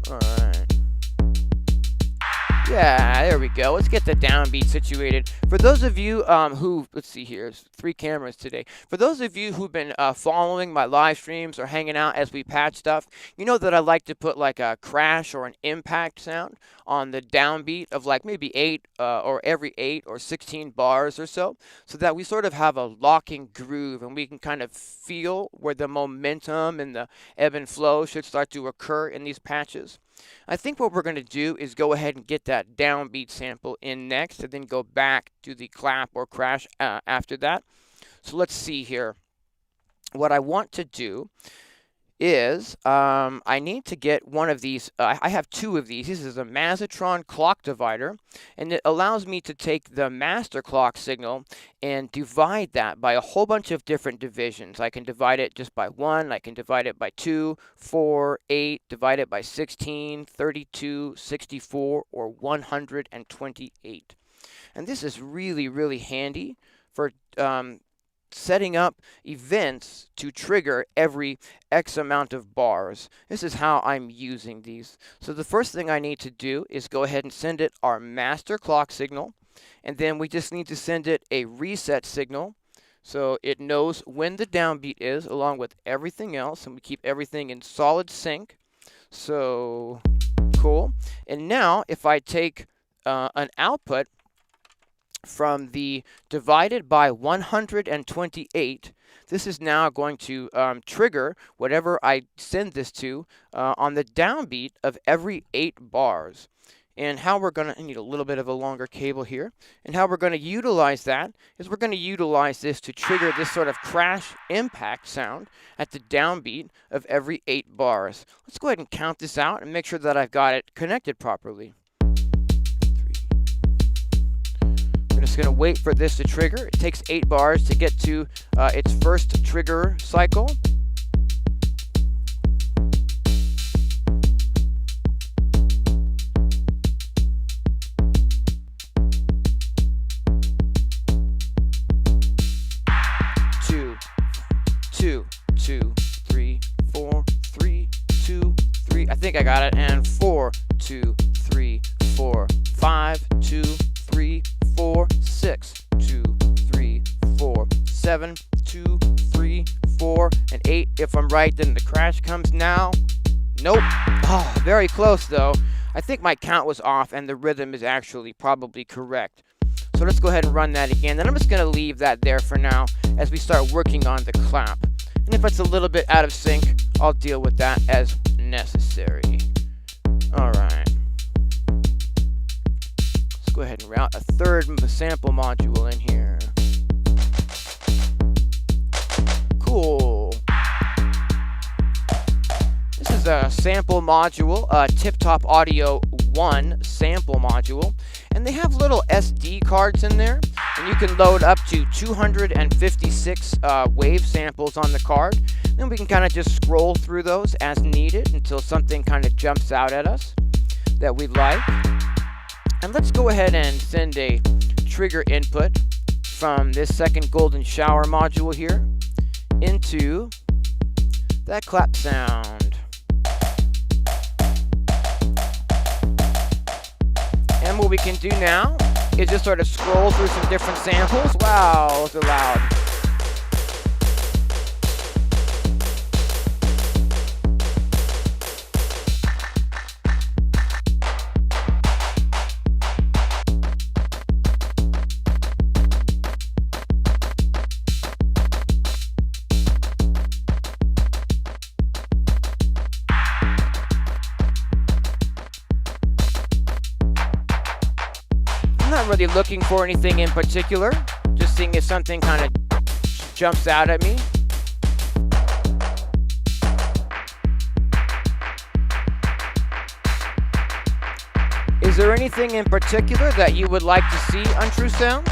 Alright. Yeah, there we go. Let's get the downbeat situated. For those of you who, let's see here, there's 3 cameras today. For those of you who've been following my live streams or hanging out as we patch stuff, you know that I like to put like a crash or an impact sound on the downbeat of like maybe 8 or every 8 or 16 bars or so that we sort of have a locking groove and we can kind of feel where the momentum and the ebb and flow should start to occur in these patches. I think what we're going to do is go ahead and get that downbeat sample in next and then go back to the clap or crash after that. So let's see here. What I want to do is I need to get one of these. I have two of these. This is a Mazatron clock divider, and it allows me to take the master clock signal and divide that by a whole bunch of different divisions. I can divide it just by 1, I can divide it by 2, 4, 8, divide it by 16, 32, 64, or 128. And this is really, really handy for setting up events to trigger every X amount of bars. This is how I'm using these. So the first thing I need to do is go ahead and send it our master clock signal, and then we just need to send it a reset signal so it knows when the downbeat is along with everything else, and we keep everything in solid sync. So cool. And now if I take an output from the divided by 128, this is now going to trigger whatever I send this to on the downbeat of every 8 bars. And how we're going to, I need a little bit of a longer cable here, and how we're going to utilize that is we're going to utilize this to trigger this sort of crash impact sound at the downbeat of every 8 bars. Let's go ahead and count this out and make sure that I've got it connected properly. Just going to wait for this to trigger. It takes 8 bars to get to its first trigger cycle. Two, 2, 3, 4, 3, 2, 3. I think I got it. And 4, 2, 3, 4, 5, 2, 3, 4, 6, 2, 3, 4, 7, 2, 3, 4, and 8. If I'm right, then the crash comes now. Nope. Oh, very close though. I think my count was off and the rhythm is actually probably correct. So let's go ahead and run that again. Then I'm just going to leave that there for now as we start working on the clap. And if it's a little bit out of sync, I'll deal with that as necessary. Alright. Go ahead and route a third sample module in here. Cool. This is a sample module, Tip Top Audio 1 sample module, and they have little SD cards in there, and you can load up to 256 wave samples on the card. Then we can kind of just scroll through those as needed until something kind of jumps out at us that we like. And let's go ahead and send a trigger input from this second golden shower module here into that clap sound. And what we can do now is just sort of scroll through some different samples. Wow, those are loud. Not really looking for anything in particular, just seeing if something kind of jumps out at me. Is there anything in particular that you would like to see on True Sounds?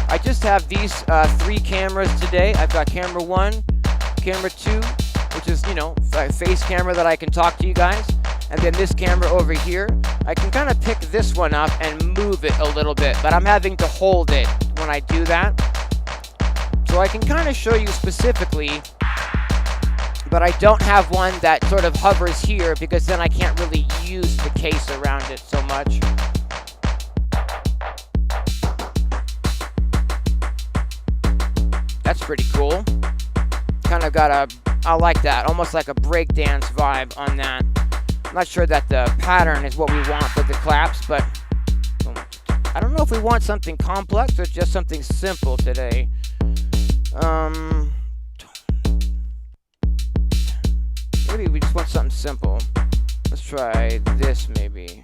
I just have these 3 cameras today. I've got camera 1, camera 2, which is, you know, a face camera that I can talk to you guys. And then this camera over here, I can kind of pick this one up and move it a little bit, but I'm having to hold it when I do that. So I can kind of show you specifically, but I don't have one that sort of hovers here because then I can't really use the case around it so much. That's pretty cool. Kind of got I like that, almost like a breakdance vibe on that. I'm not sure that the pattern is what we want for the claps, but I don't know if we want something complex or just something simple today. Maybe we just want something simple. Let's try this maybe.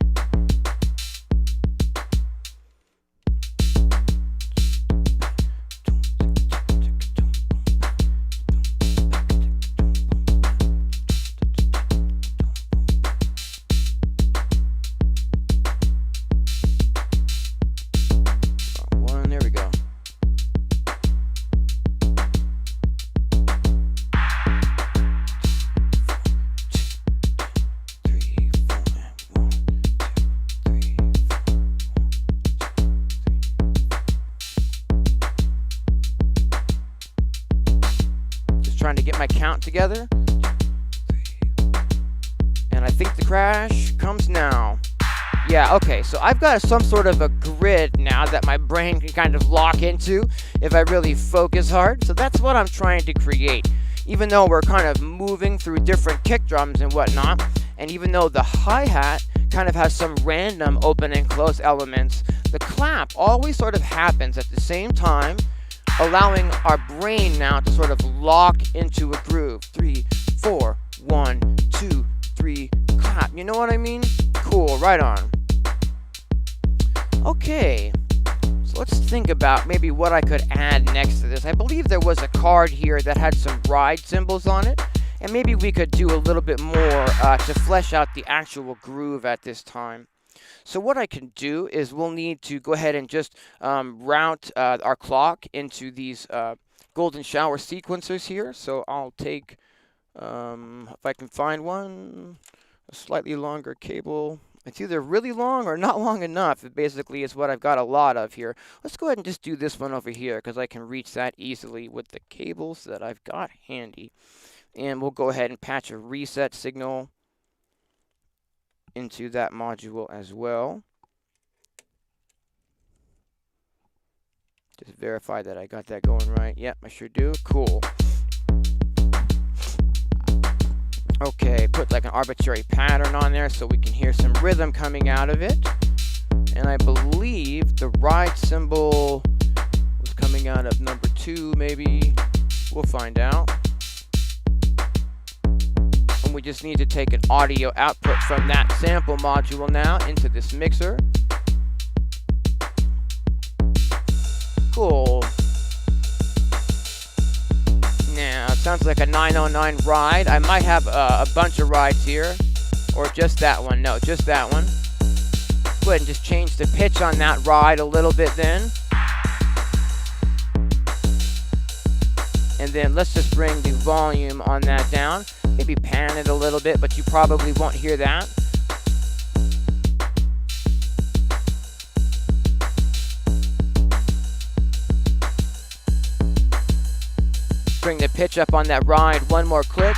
trying to get my count together. And I think the crash comes now. Yeah, okay, so I've got some sort of a grid now that my brain can kind of lock into if I really focus hard. So that's what I'm trying to create. Even though we're kind of moving through different kick drums and whatnot, and even though the hi-hat kind of has some random open and close elements, the clap always sort of happens at the same time, allowing our brain now to sort of lock into a groove. 3, 4, 1, 2, 3, clap. You know what I mean? Cool, right on. Okay, so let's think about maybe what I could add next to this. I believe there was a card here that had some ride cymbals on it, and maybe we could do a little bit more to flesh out the actual groove at this time. So what I can do is we'll need to go ahead and just route our clock into these golden shower sequencers here. So I'll take, if I can find one, a slightly longer cable. It's either really long or not long enough. It basically is what I've got a lot of here. Let's go ahead and just do this one over here because I can reach that easily with the cables that I've got handy. And we'll go ahead and patch a reset signal into that module as well. Just verify that I got that going right. Yep, I sure do. Cool. Okay, put like an arbitrary pattern on there so we can hear some rhythm coming out of it. And I believe the ride cymbal was coming out of number 2, maybe. We'll find out. And we just need to take an audio output from that sample module now into this mixer. Cool. Now, it sounds like a 909 ride. I might have a bunch of rides here. Or just that one. No, just that one. Go ahead and just change the pitch on that ride a little bit then. And then let's just bring the volume on that down. Maybe pan it a little bit, but you probably won't hear that. Bring the pitch up on that ride one more click.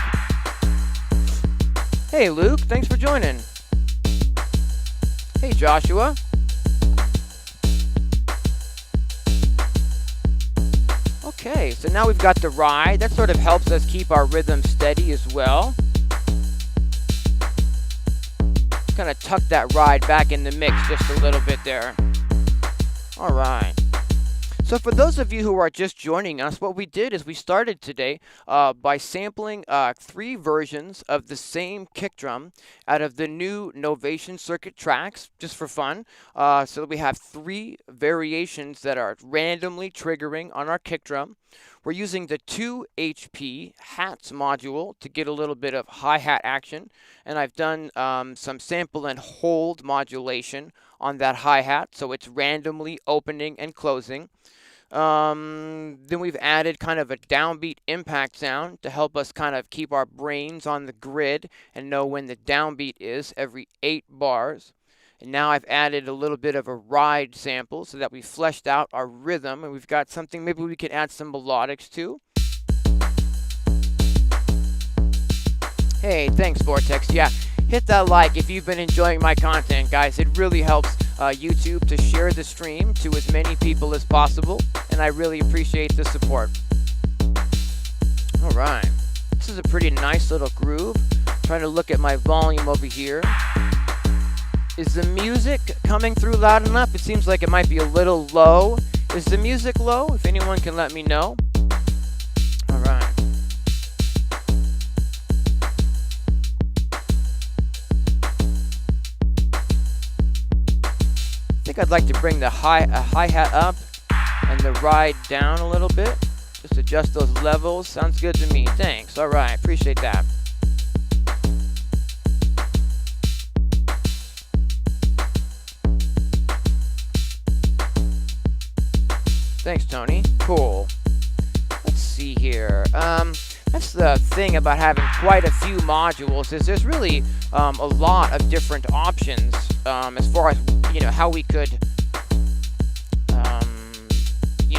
Hey Luke, thanks for joining. Hey Joshua. Okay, so now we've got the ride. That sort of helps us keep our rhythm steady as well. Kind of tuck that ride back in the mix just a little bit there. All right. So for those of you who are just joining us, what we did is we started today by sampling 3 versions of the same kick drum out of the new Novation circuit tracks, just for fun. So we have 3 variations that are randomly triggering on our kick drum. We're using the 2 HP hats module to get a little bit of hi-hat action. And I've done some sample and hold modulation on that hi-hat, so it's randomly opening and closing. Then we've added kind of a downbeat impact sound to help us kind of keep our brains on the grid and know when the downbeat is every 8 bars. And now I've added a little bit of a ride sample so that we fleshed out our rhythm, and we've got something maybe we could add some melodics to. Hey, thanks Vortex. Yeah, hit that like if you've been enjoying my content, guys. It really helps YouTube to share the stream to as many people as possible, and I really appreciate the support. All right, this is a pretty nice little groove. Trying to look at my volume over here. Is the music coming through loud enough? It seems like it might be a little low. Is the music low? If anyone can let me know. All right. I think I'd like to bring the hi-hat up and the ride down a little bit. Just adjust those levels. Sounds good to me. Thanks. All right. Appreciate that. Thanks, Tony. Cool. Let's see here. That's the thing about having quite a few modules, is there's really a lot of different options as far as how we could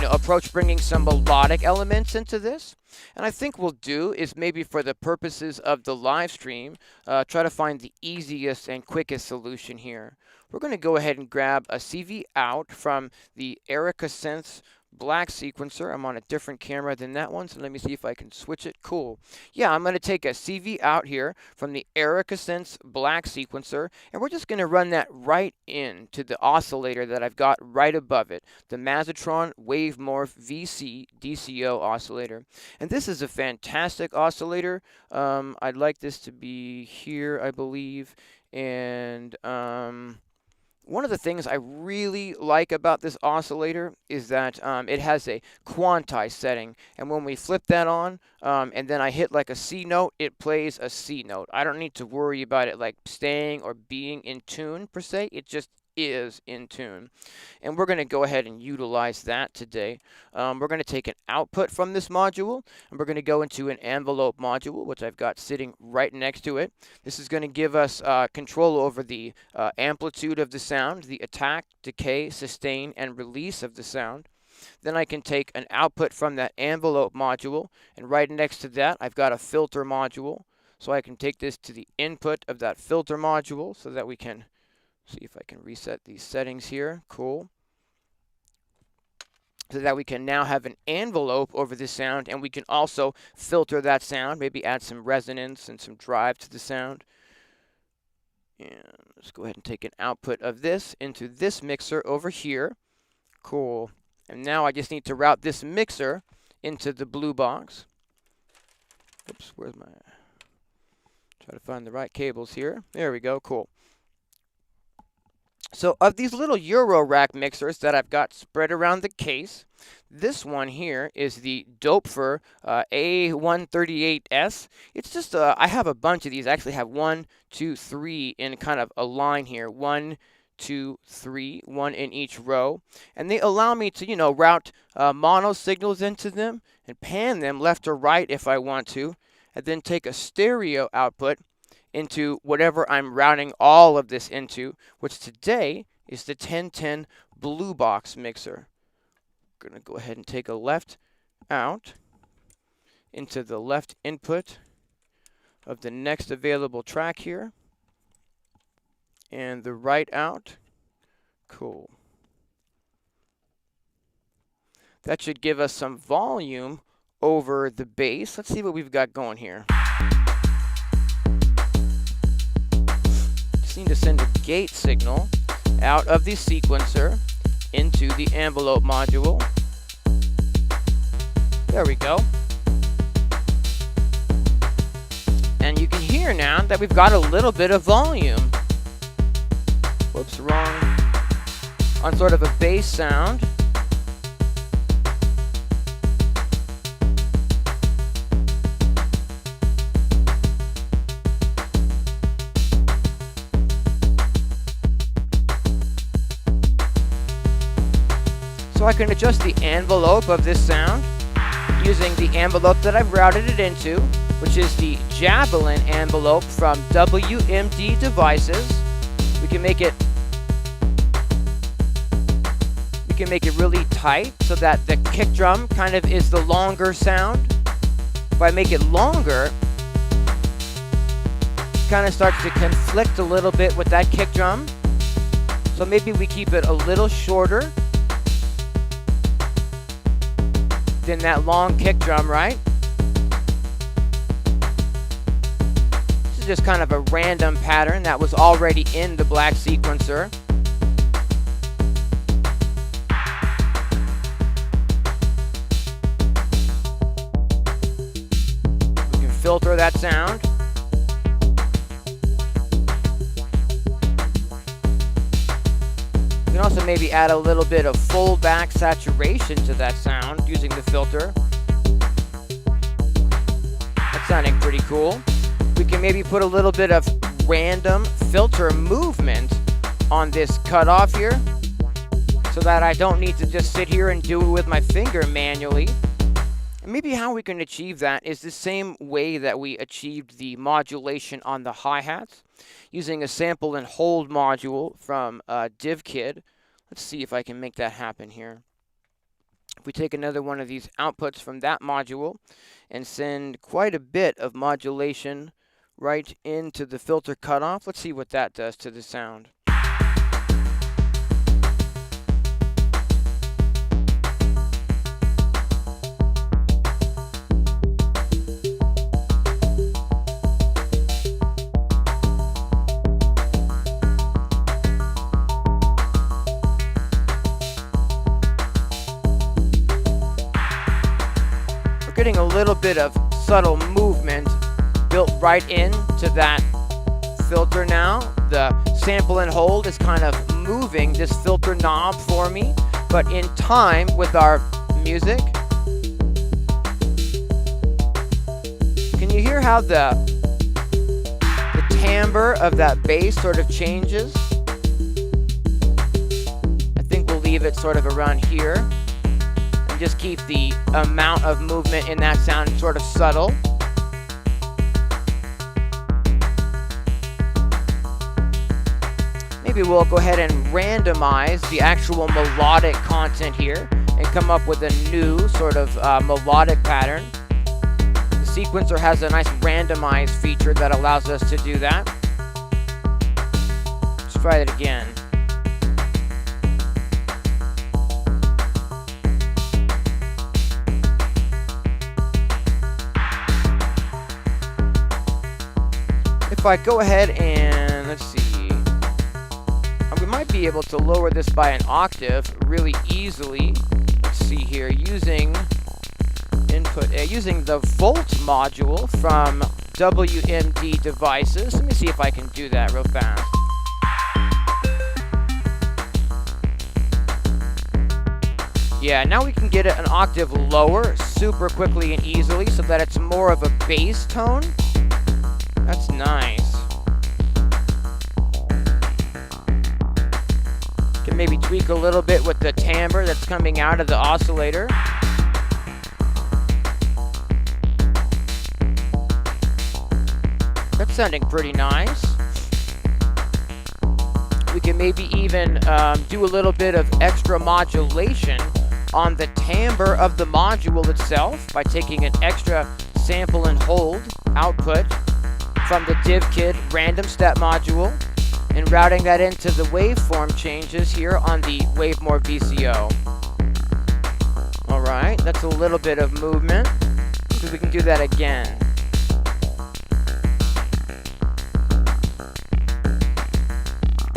to approach bringing some melodic elements into this. And I think we'll do is maybe for the purposes of the live stream, try to find the easiest and quickest solution here. We're going to go ahead and grab a CV out from the Erica Synths black sequencer. I'm on a different camera than that one, so let me see if I can switch it. Cool. Yeah, I'm going to take a CV out here from the Erica Synths black sequencer, and we're just going to run that right into the oscillator that I've got right above it, the Mazatron Wavemorph VC DCO oscillator. And this is a fantastic oscillator. I'd like this to be here, I believe, and one of the things I really like about this oscillator is that it has a quantized setting, and when we flip that on and then I hit like a C note, it plays a C note. I don't need to worry about it like staying or being in tune per se. It just is in tune, and we're going to go ahead and utilize that today. We're going to take an output from this module, and we're going to go into an envelope module, which I've got sitting right next to it. This is going to give us control over the amplitude of the sound, the attack, decay, sustain, and release of the sound. Then I can take an output from that envelope module, and right next to that I've got a filter module, so I can take this to the input of that filter module so that we can see if I can reset these settings here. Cool. So that we can now have an envelope over the sound, and we can also filter that sound, maybe add some resonance and some drive to the sound. And let's go ahead and take an output of this into this mixer over here. Cool. And now I just need to route this mixer into the blue box. Oops, where's my... Try to find the right cables here. There we go. Cool. So of these little Eurorack mixers that I've got spread around the case, this one here is the Doepfer A138S. It's just, I have a bunch of these. I actually have 1, 2, 3 in kind of a line here. 1, 2, 3, 1 in each row. And they allow me to, route mono signals into them and pan them left or right if I want to, and then take a stereo output into whatever I'm routing all of this into, which today is the 1010 blue box mixer. I'm going to go ahead and take a left out into the left input of the next available track here, and the right out. Cool. That should give us some volume over the bass. Let's see what we've got going here. Need to send a gate signal out of the sequencer into the envelope module. There we go. And you can hear now that we've got a little bit of volume. Whoops, wrong. On sort of a bass sound. So I can adjust the envelope of this sound using the envelope that I've routed it into, which is the Javelin envelope from WMD Devices. We can make it really tight so that the kick drum kind of is the longer sound. If I make it longer, it kind of starts to conflict a little bit with that kick drum. So maybe we keep it a little shorter than that long kick drum, right? This is just kind of a random pattern that was already in the black sequencer. We can filter that sound. You can also maybe add a little bit of full back saturation to that sound using the filter. That's sounding pretty cool. We can maybe put a little bit of random filter movement on this cutoff here so that I don't need to just sit here and do it with my finger manually. And maybe how we can achieve that is the same way that we achieved the modulation on the hi-hats, using a sample and hold module from DivKid. Let's see if I can make that happen here. If we take another one of these outputs from that module and send quite a bit of modulation right into the filter cutoff, let's see what that does to the sound. Getting a little bit of subtle movement built right into that filter now. The sample and hold is kind of moving this filter knob for me, but in time with our music. Can you hear how the timbre of that bass sort of changes? I think we'll leave it sort of around here. Just keep the amount of movement in that sound sort of subtle. Maybe we'll go ahead and randomize the actual melodic content here and come up with a new sort of melodic pattern. The sequencer has a nice randomize feature that allows us to do that. Let's try it again. If I go ahead and, let's see, we might be able to lower this by an octave really easily. Let's see here, using the volt module from WMD devices. Let me see if I can do that real fast. Yeah, now we can get it an octave lower super quickly and easily so that it's more of a bass tone. That's nice. Can maybe tweak a little bit with the timbre that's coming out of the oscillator. That's sounding pretty nice. We can maybe even do a little bit of extra modulation on the timbre of the module itself by taking an extra sample and hold output from the DivKit random step module and routing that into the waveform changes here on the Wavemore VCO. Alright, that's a little bit of movement, so we can do that again.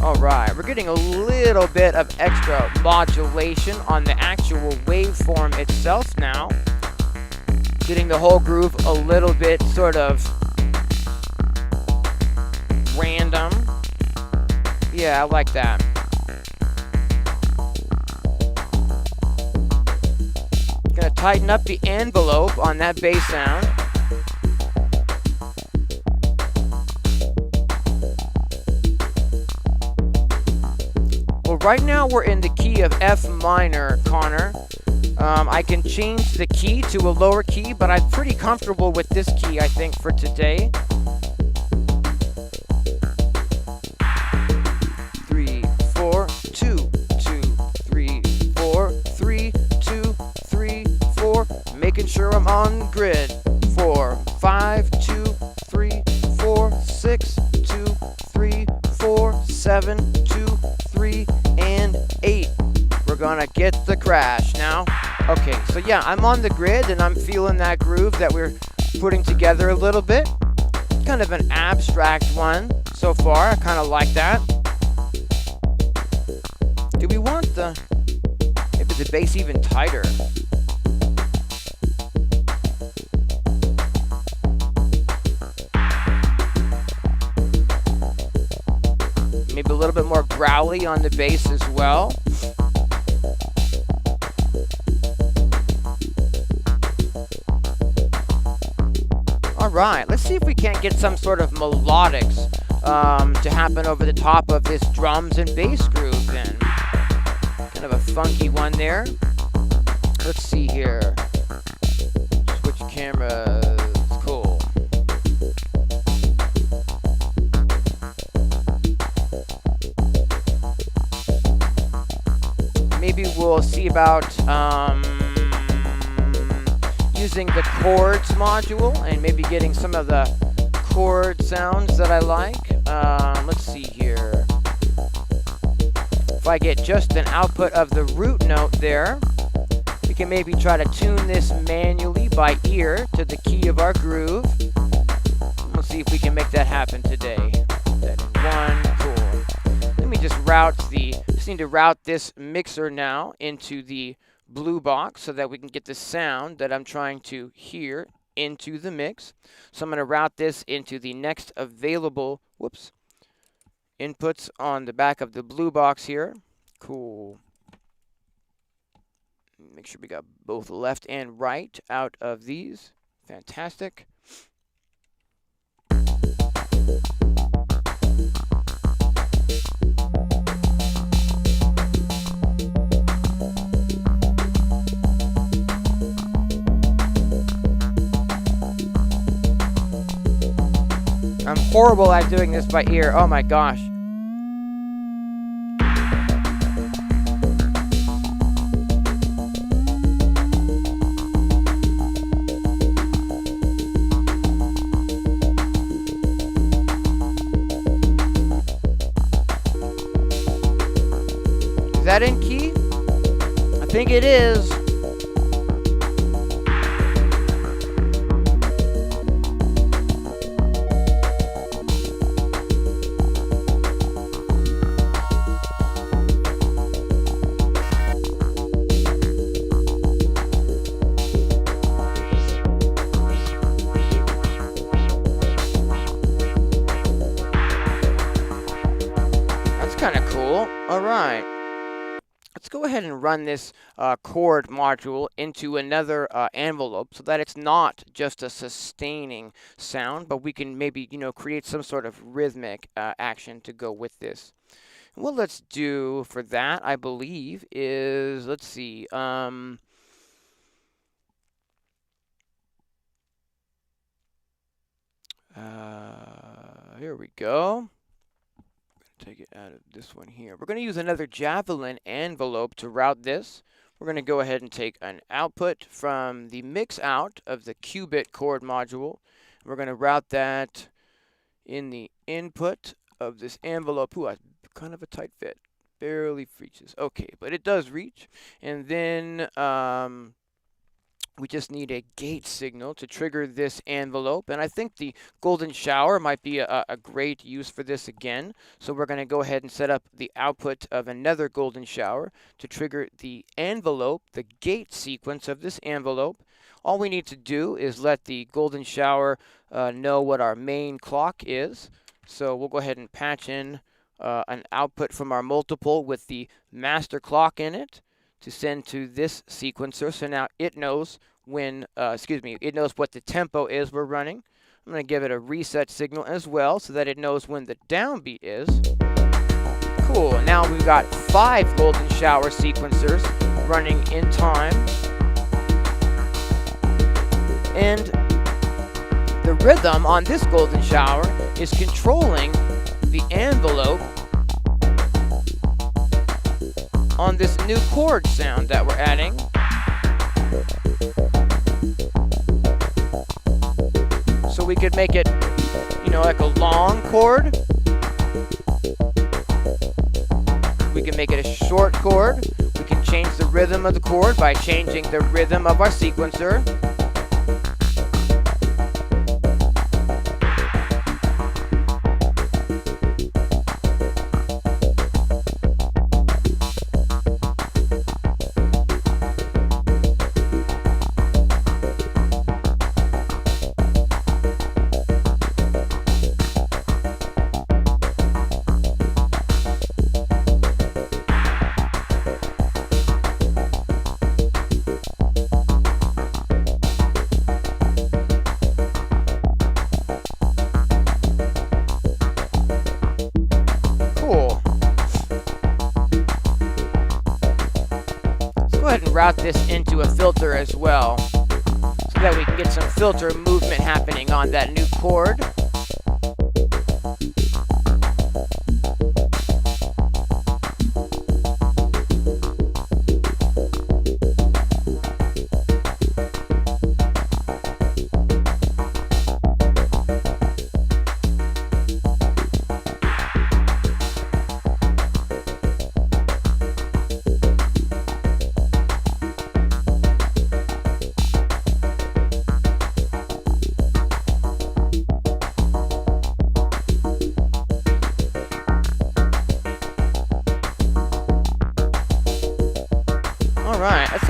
Alright, we're getting a little bit of extra modulation on the actual waveform itself now. Getting the whole groove a little bit sort of random. Yeah, I like that. Gonna tighten up the envelope on that bass sound. Well, right now we're in the key of F minor, Connor. I can change the key to a lower key, but I'm pretty comfortable with this key, I think, for today. 3, 4, 2, 2, 3, 4, 3, 2, 3, 4. Making sure I'm on grid. 4, 5, 2, 3, 4, 6, 2, 3, 4, 7, 2, 3, and 8. We're gonna get the crash now. Okay, so yeah, I'm on the grid and I'm feeling that groove that we're putting together a little bit. Kind of an abstract one so far. I kind of like that. Do we want maybe the bass even tighter? Maybe a little bit more growly on the bass as well. Alright, let's see if we can't get some sort of melodics to happen over the top of this drums and bass groove then. Kind of a funky one there. Let's see here. Switch cameras. Cool. Maybe we'll see about using the chords module and maybe getting some of the chord sounds that I like. Let's see here. If I get just an output of the root note there, we can maybe try to tune this manually by ear to the key of our groove. We'll see if we can make that happen today. That in one, cool. Let me just need to route this mixer now into the blue box so that we can get the sound that I'm trying to hear into the mix. So I'm going to route this into the next available, inputs on the back of the blue box here. Cool. Make sure we got both left and right out of these. Fantastic. I'm horrible at doing this by ear. Oh my gosh. Is that in key? I think it is. Kind of cool. All right. Let's go ahead and run this chord module into another envelope so that it's not just a sustaining sound, but we can maybe, create some sort of rhythmic action to go with this. And what let's do for that, I believe, is, let's see, here we go. Take it out of this one here. We're going to use another javelin envelope to route this. We're going to go ahead and take an output from the mix out of the qubit chord module. We're going to route that in the input of this envelope. Ooh, kind of a tight fit. Barely reaches. Okay, but it does reach. And then we just need a gate signal to trigger this envelope. And I think the golden shower might be a great use for this again. So we're going to go ahead and set up the output of another golden shower to trigger the envelope, the gate sequence of this envelope. All we need to do is let the golden shower know what our main clock is. So we'll go ahead and patch in an output from our multiple with the master clock in it to send to this sequencer. So now it knows when, it knows what the tempo is we're running. I'm going to give it a reset signal as well so that it knows when the downbeat is. Cool. Now we've got 5 golden shower sequencers running in time. And the rhythm on this golden shower is controlling the envelope on this new chord sound that we're adding. So we could make it, like a long chord. We can make it a short chord. We can change the rhythm of the chord by changing the rhythm of our sequencer. Route this into a filter as well so that we can get some filter movement happening on that new chord.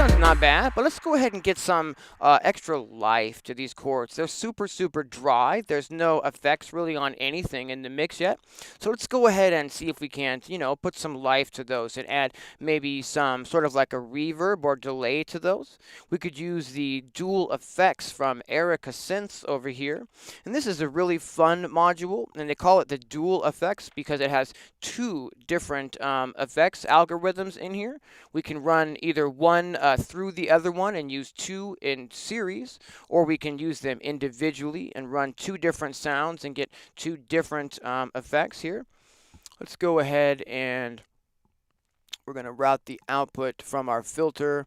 sounds not bad, but let's go ahead and get some extra life to these chords. They're super, super dry. There's no effects really on anything in the mix yet. So let's go ahead and see if we can, you know, put some life to those and add maybe some sort of like a reverb or delay to those. We could use the dual effects from Erica Synths over here. And this is a really fun module, and they call it the dual effects because it has two different effects algorithms in here. We can run either one through the other one and use two in series, or we can use them individually and run two different sounds and get two different effects here. Let's go ahead and we're going to route the output from our filter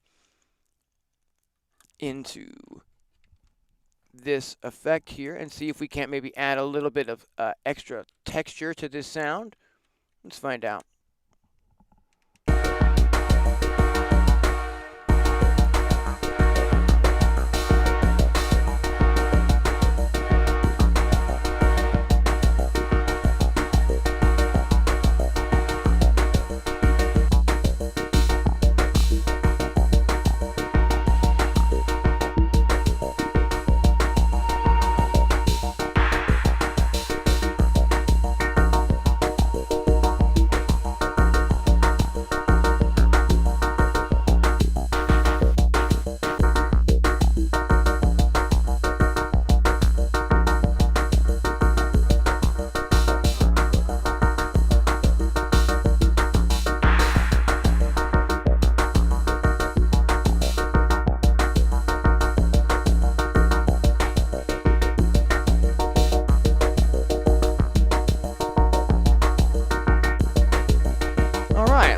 into this effect here and see if we can't maybe add a little bit of extra texture to this sound. Let's find out.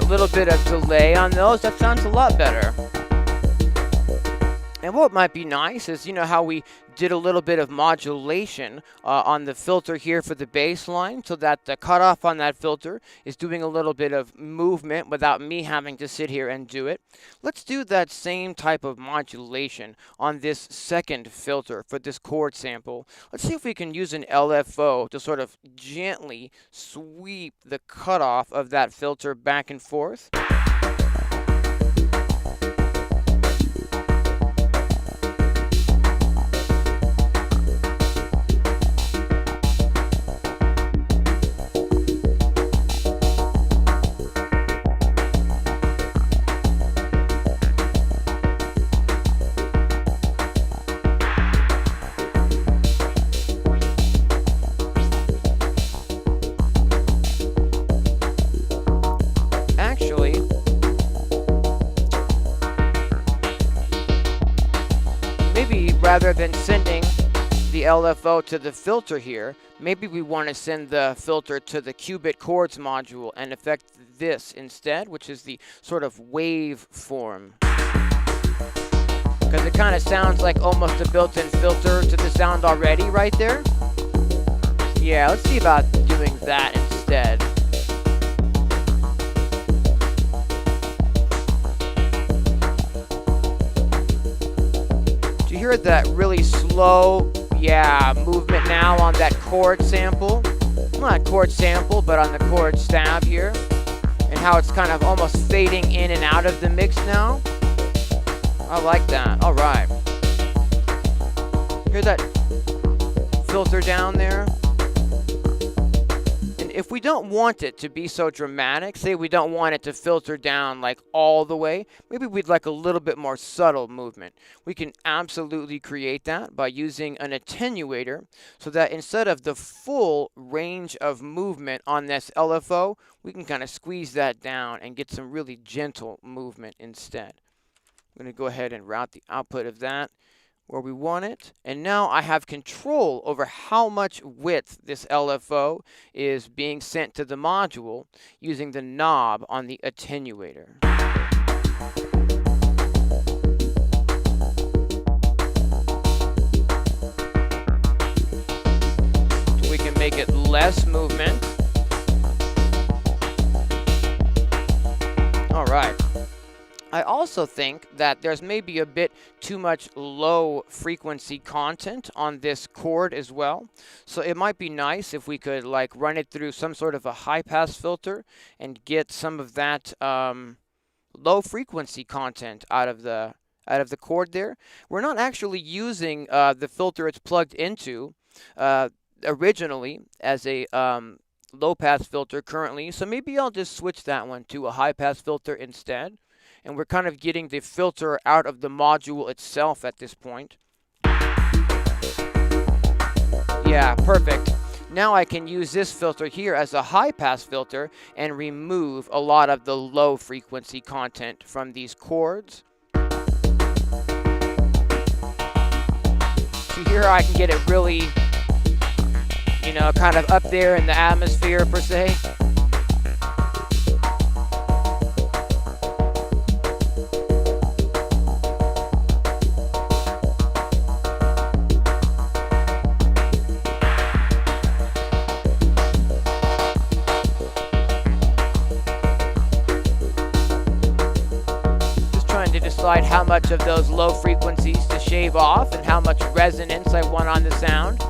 Little bit of delay on those. That sounds a lot better. And what might be nice is, you know, how we did a little bit of modulation on the filter here for the bass line, so that the cutoff on that filter is doing a little bit of movement without me having to sit here and do it. Let's do that same type of modulation on this second filter for this chord sample. Let's see if we can use an LFO to sort of gently sweep the cutoff of that filter back and forth. Rather than sending the LFO to the filter here, maybe we want to send the filter to the Qubit Chords module and affect this instead, which is the sort of wave form. Because it kind of sounds like almost a built-in filter to the sound already right there. Yeah, let's see about doing that instead. You hear that really slow, movement now on that chord sample. Not chord sample, but on the chord stab here. And how it's kind of almost fading in and out of the mix now. I like that. All right. Hear that filter down there? And if we don't want it to be so dramatic, say we don't want it to filter down like all the way, maybe we'd like a little bit more subtle movement. We can absolutely create that by using an attenuator, so that instead of the full range of movement on this LFO, we can kind of squeeze that down and get some really gentle movement instead. I'm going to go ahead and route the output of that where we want it. And now I have control over how much width this LFO is being sent to the module using the knob on the attenuator. So we can make it less movement. All right. I also think that there's maybe a bit too much low frequency content on this chord as well. So it might be nice if we could like run it through some sort of a high pass filter and get some of that low frequency content out of the cord there. We're not actually using the filter it's plugged into originally as a low pass filter currently, so maybe I'll just switch that one to a high pass filter instead, and we're kind of getting the filter out of the module itself at this point. Yeah, perfect. Now I can use this filter here as a high pass filter and remove a lot of the low frequency content from these chords. So here I can get it really, you know, kind of up there in the atmosphere per se. Decide how much of those low frequencies to shave off and how much resonance I want on the sound.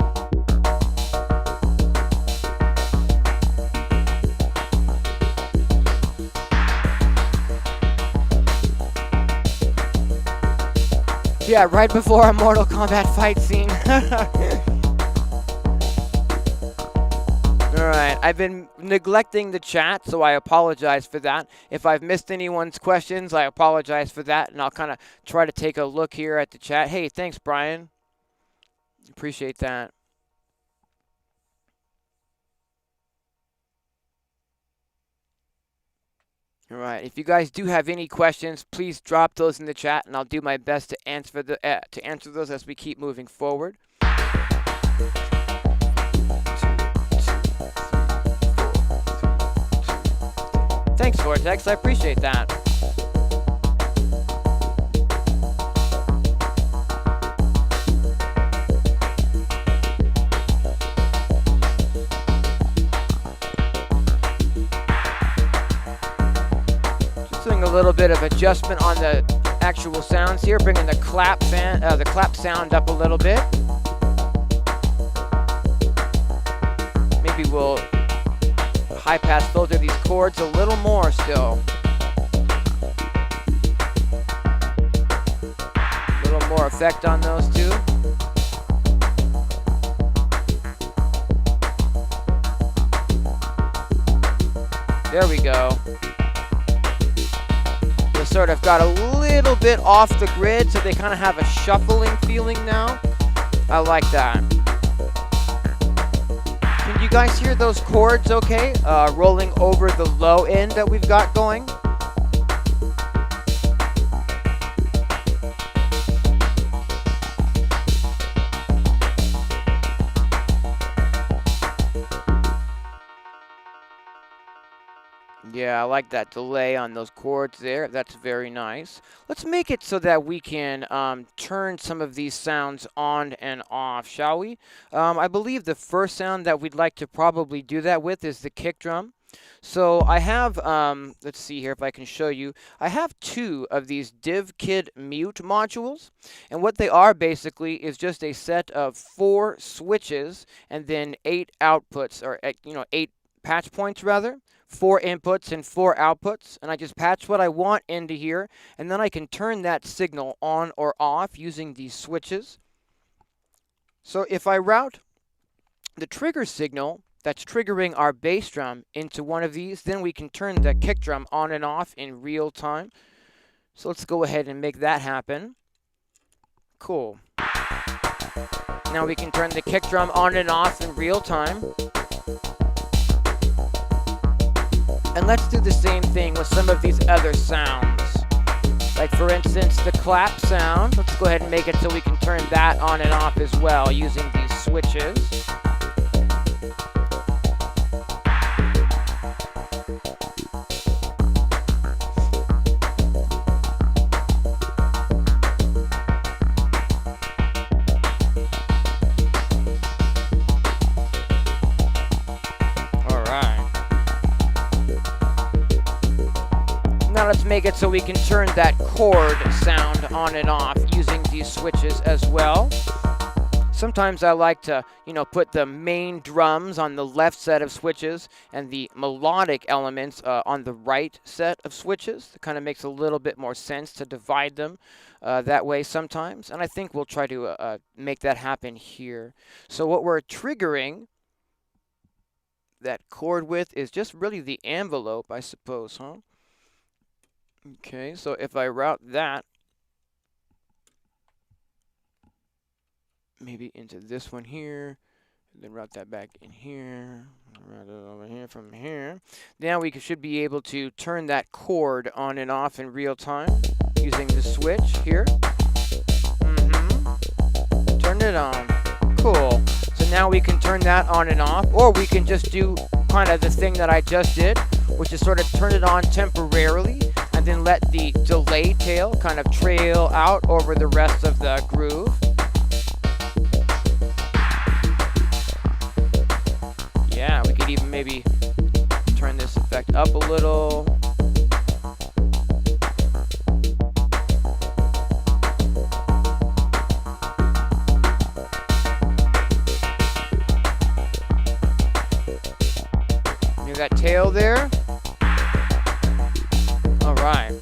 Yeah, right before a Mortal Kombat fight scene. Alright, I've been neglecting the chat, so I apologize for that. If I've missed anyone's questions, I apologize for that, and I'll kind of try to take a look here at the chat. Hey, thanks, Brian. Appreciate that. Alright, if you guys do have any questions, please drop those in the chat, and I'll do my best to answer those as we keep moving forward. Thanks, Vortex. I appreciate that. Just doing a little bit of adjustment on the actual sounds here, bringing the clap sound up a little bit. Maybe we'll high pass filter these chords a little more still. A little more effect on those two. There we go. They sort of got a little bit off the grid, so they kind of have a shuffling feeling now. I like that. Can you guys hear those chords okay? Rolling over the low end that we've got going. Yeah, I like that delay on those chords there. That's very nice. Let's make it so that we can turn some of these sounds on and off, shall we? I believe the first sound that we'd like to probably do that with is the kick drum. So I have, let's see here if I can show you. I have two of these DivKid mute modules. And what they are basically is just a set of 4 switches and then 8 outputs, or 8 patch points rather. 4 inputs and 4 outputs, and I just patch what I want into here, and then I can turn that signal on or off using these switches. So if I route the trigger signal that's triggering our bass drum into one of these, then we can turn the kick drum on and off in real time. So let's go ahead and make that happen. Cool. Now we can turn the kick drum on and off in real time. And let's do the same thing with some of these other sounds. Like for instance, the clap sound. Let's go ahead and make it so we can turn that on and off as well using these switches. Now let's make it so we can turn that chord sound on and off using these switches as well. Sometimes I like to, put the main drums on the left set of switches and the melodic elements on the right set of switches. It kind of makes a little bit more sense to divide them that way sometimes. And I think we'll try to make that happen here. So what we're triggering that chord with is just really the envelope, I suppose, huh? Okay, so if I route that maybe into this one here, and then route that back in here, route it over here from here. Now we should be able to turn that chord on and off in real time using the switch here. Turn it on. Cool. So now we can turn that on and off, or we can just do kind of the thing that I just did, which is sort of turn it on temporarily and then let the delay tail kind of trail out over the rest of the groove. Yeah, we could even maybe turn this effect up a little. You got tail there. All right.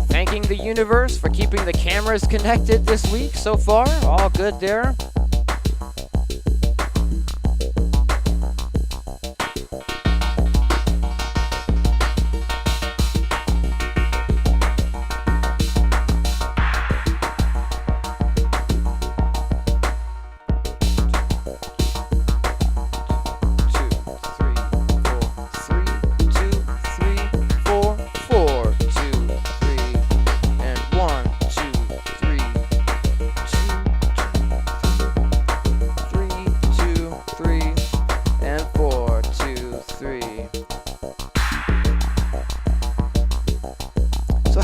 Thanking the universe for keeping the cameras connected this week so far. All good there.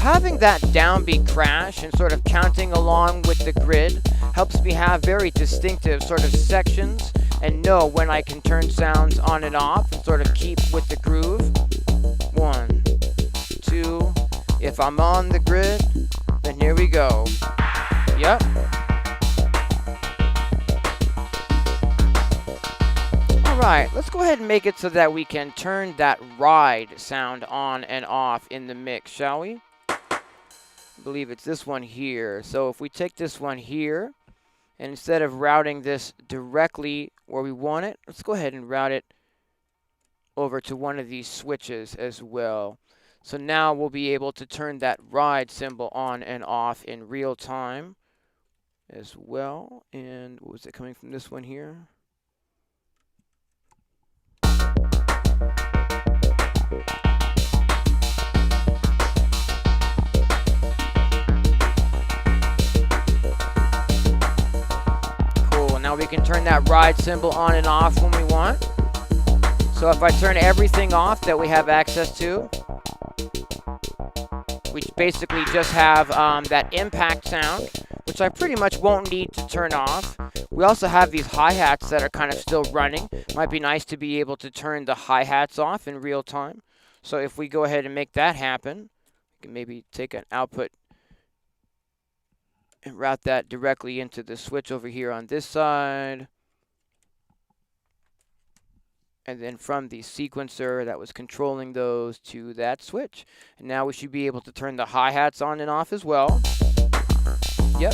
Having that downbeat crash and sort of counting along with the grid helps me have very distinctive sort of sections and know when I can turn sounds on and off and sort of keep with the groove. 1, 2, if I'm on the grid, then here we go. Yep. Alright, let's go ahead and make it so that we can turn that ride sound on and off in the mix, shall we? I believe it's this one here. So if we take this one here, and instead of routing this directly where we want it, let's go ahead and route it over to one of these switches as well. So now we'll be able to turn that ride symbol on and off in real time as well. And was it coming from this one here? Now we can turn that ride symbol on and off when we want. So if I turn everything off that we have access to, we basically just have that impact sound, which I pretty much won't need to turn off. We also have these hi-hats that are kind of still running. Might be nice to be able to turn the hi-hats off in real time. So if we go ahead and make that happen, we can maybe take an output and route that directly into the switch over here on this side. And then from the sequencer that was controlling those to that switch. And now we should be able to turn the hi-hats on and off as well. Yep.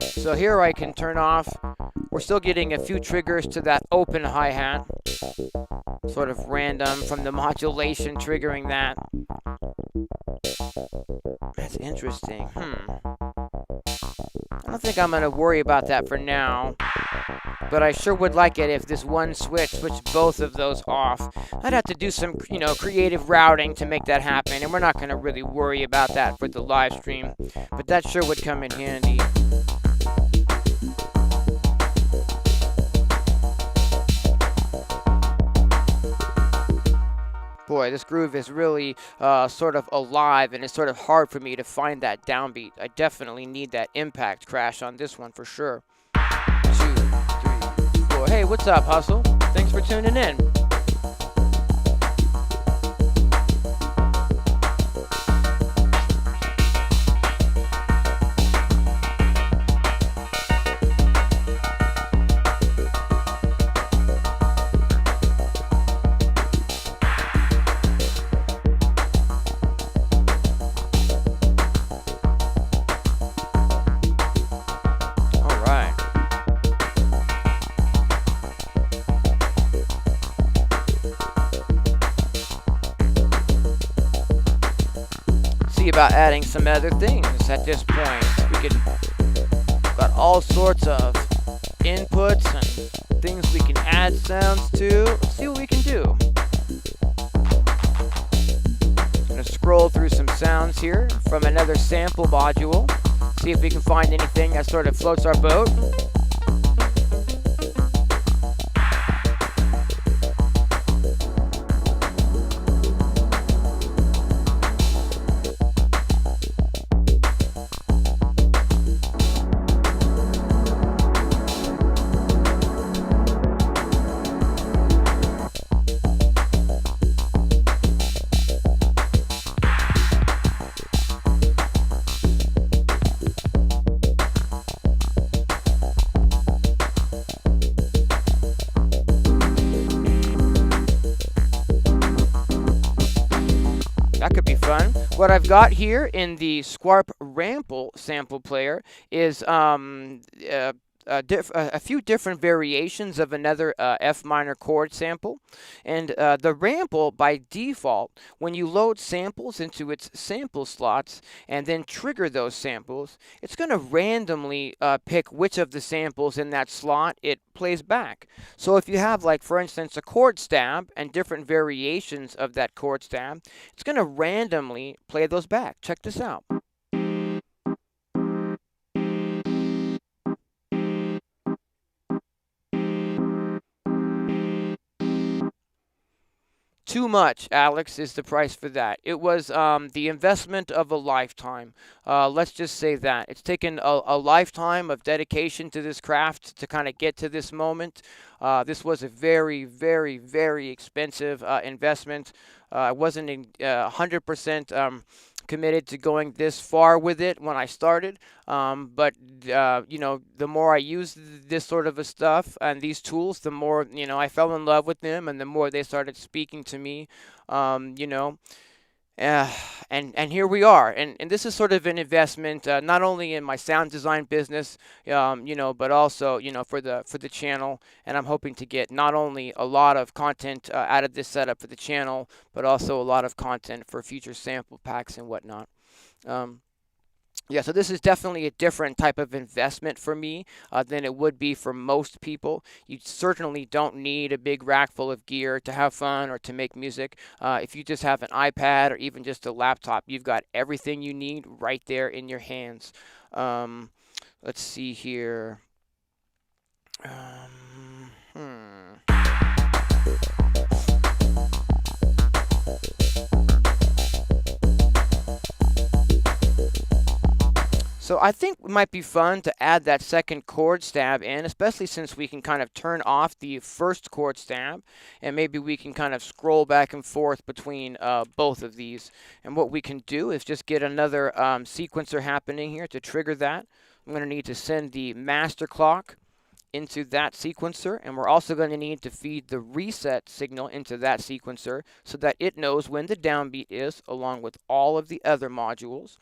So here I can turn off. We're still getting a few triggers to that open hi-hat. Sort of random from the modulation triggering that. That's interesting. I don't think I'm going to worry about that for now. But I sure would like it if this one switched both of those off. I'd have to do some, creative routing to make that happen. And we're not going to really worry about that for the live stream. But that sure would come in handy. Boy, this groove is really sort of alive, and it's sort of hard for me to find that downbeat. I definitely need that impact crash on this one for sure. 2, 3, 4. Hey, what's up, Hustle? Thanks for tuning in. about adding some other things at this point. We could got all sorts of inputs and things we can add sounds to. Let's see what we can do. I'm gonna scroll through some sounds here from another sample module. See if we can find anything that sort of floats our boat. That could be fun. What I've got here in the Squarp Rample sample player is a few different variations of another F minor chord sample. And the Rample, by default, when you load samples into its sample slots and then trigger those samples, it's going to randomly pick which of the samples in that slot it plays back. So if you have, like, for instance, a chord stab and different variations of that chord stab, it's going to randomly play those back. Check this out. Too much, Alex, is the price for that. It was the investment of a lifetime. Let's just say that. It's taken a lifetime of dedication to this craft to kind of get to this moment. This was a very, very, very expensive investment. I wasn't 100% committed to going this far with it when I started, but you know, the more I used this sort of a stuff and these tools, the more, you know, I fell in love with them, and the more they started speaking to me, you know. And here we are, and this is sort of an investment, not only in my sound design business, you know, but also, you know, for the channel. And I'm hoping to get not only a lot of content out of this setup for the channel, but also a lot of content for future sample packs and whatnot. Yeah, so this is definitely a different type of investment for me than it would be for most people. You certainly don't need a big rack full of gear to have fun or to make music. If you just have an iPad or even just a laptop, you've got everything you need right there in your hands. Let's see here. So I think it might be fun to add that second chord stab in, especially since we can kind of turn off the first chord stab, and maybe we can kind of scroll back and forth between both of these. And what we can do is just get another sequencer happening here to trigger that. I'm going to need to send the master clock into that sequencer, and we're also going to need to feed the reset signal into that sequencer so that it knows when the downbeat is, along with all of the other modules.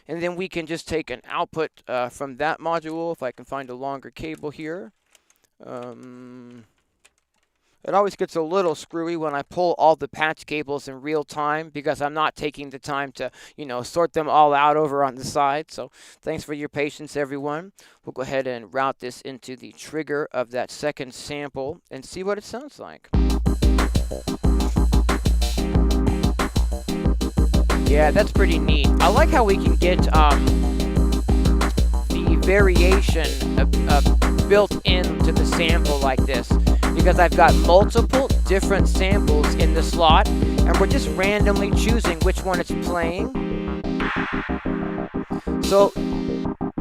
And then we can just take an output from that module, if I can find a longer cable here. It always gets a little screwy when I pull all the patch cables in real time because I'm not taking the time to, you know, sort them all out over on the side. So thanks for your patience, everyone. We'll go ahead and route this into the trigger of that second sample and see what it sounds like. Yeah, that's pretty neat. I like how we can get the variation built into the sample like this, because I've got multiple different samples in the slot, and we're just randomly choosing which one it's playing. So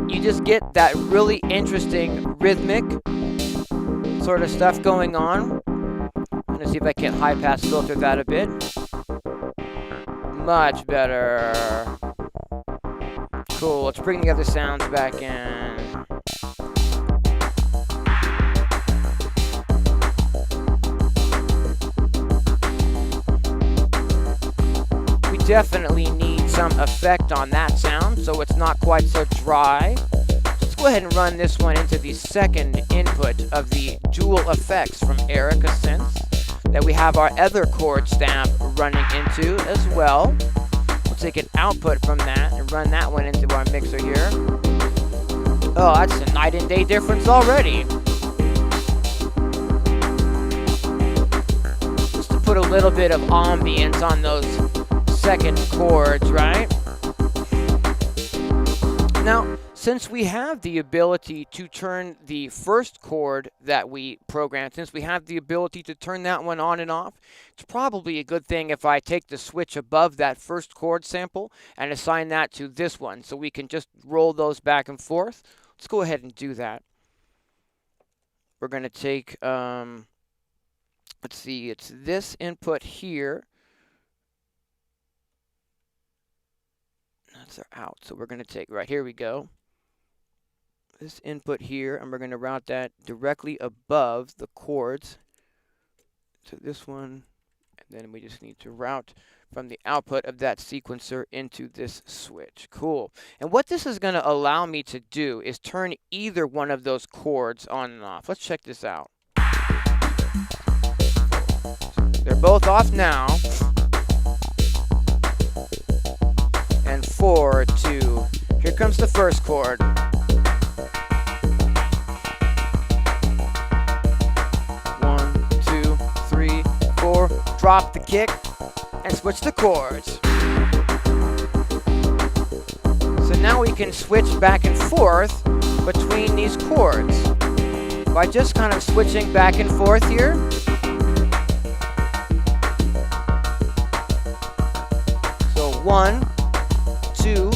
you just get that really interesting rhythmic sort of stuff going on. I'm gonna see if I can high pass filter that a bit. Much better. Cool, let's bring the other sounds back in. We definitely need some effect on that sound so it's not quite so dry. Let's go ahead and run this one into the second input of the dual effects from Erica Synths that we have our other chord stab running into as well. Let's take an output from that and run that one into our mixer here. Oh, that's a night and day difference already. Just to put a little bit of ambience on those second chords, right? Now, since we have the ability to turn the first chord that we programmed, since we have the ability to turn that one on and off, it's probably a good thing if I take the switch above that first chord sample and assign that to this one, so we can just roll those back and forth. Let's go ahead and do that. We're going to take, let's see, it's this input here. That's our out, so we're going to take, right, here we go. This input here, and we're going to route that directly above the chords to this one, and then we just need to route from the output of that sequencer into this switch. Cool. And what this is going to allow me to do is turn either one of those chords on and off. Let's check this out. They're both off now. And 4, 2. Here comes the first chord. 1, 2, 3, 4. Drop the kick and switch the chords. So now we can switch back and forth between these chords by just kind of switching back and forth here. So 1, 2,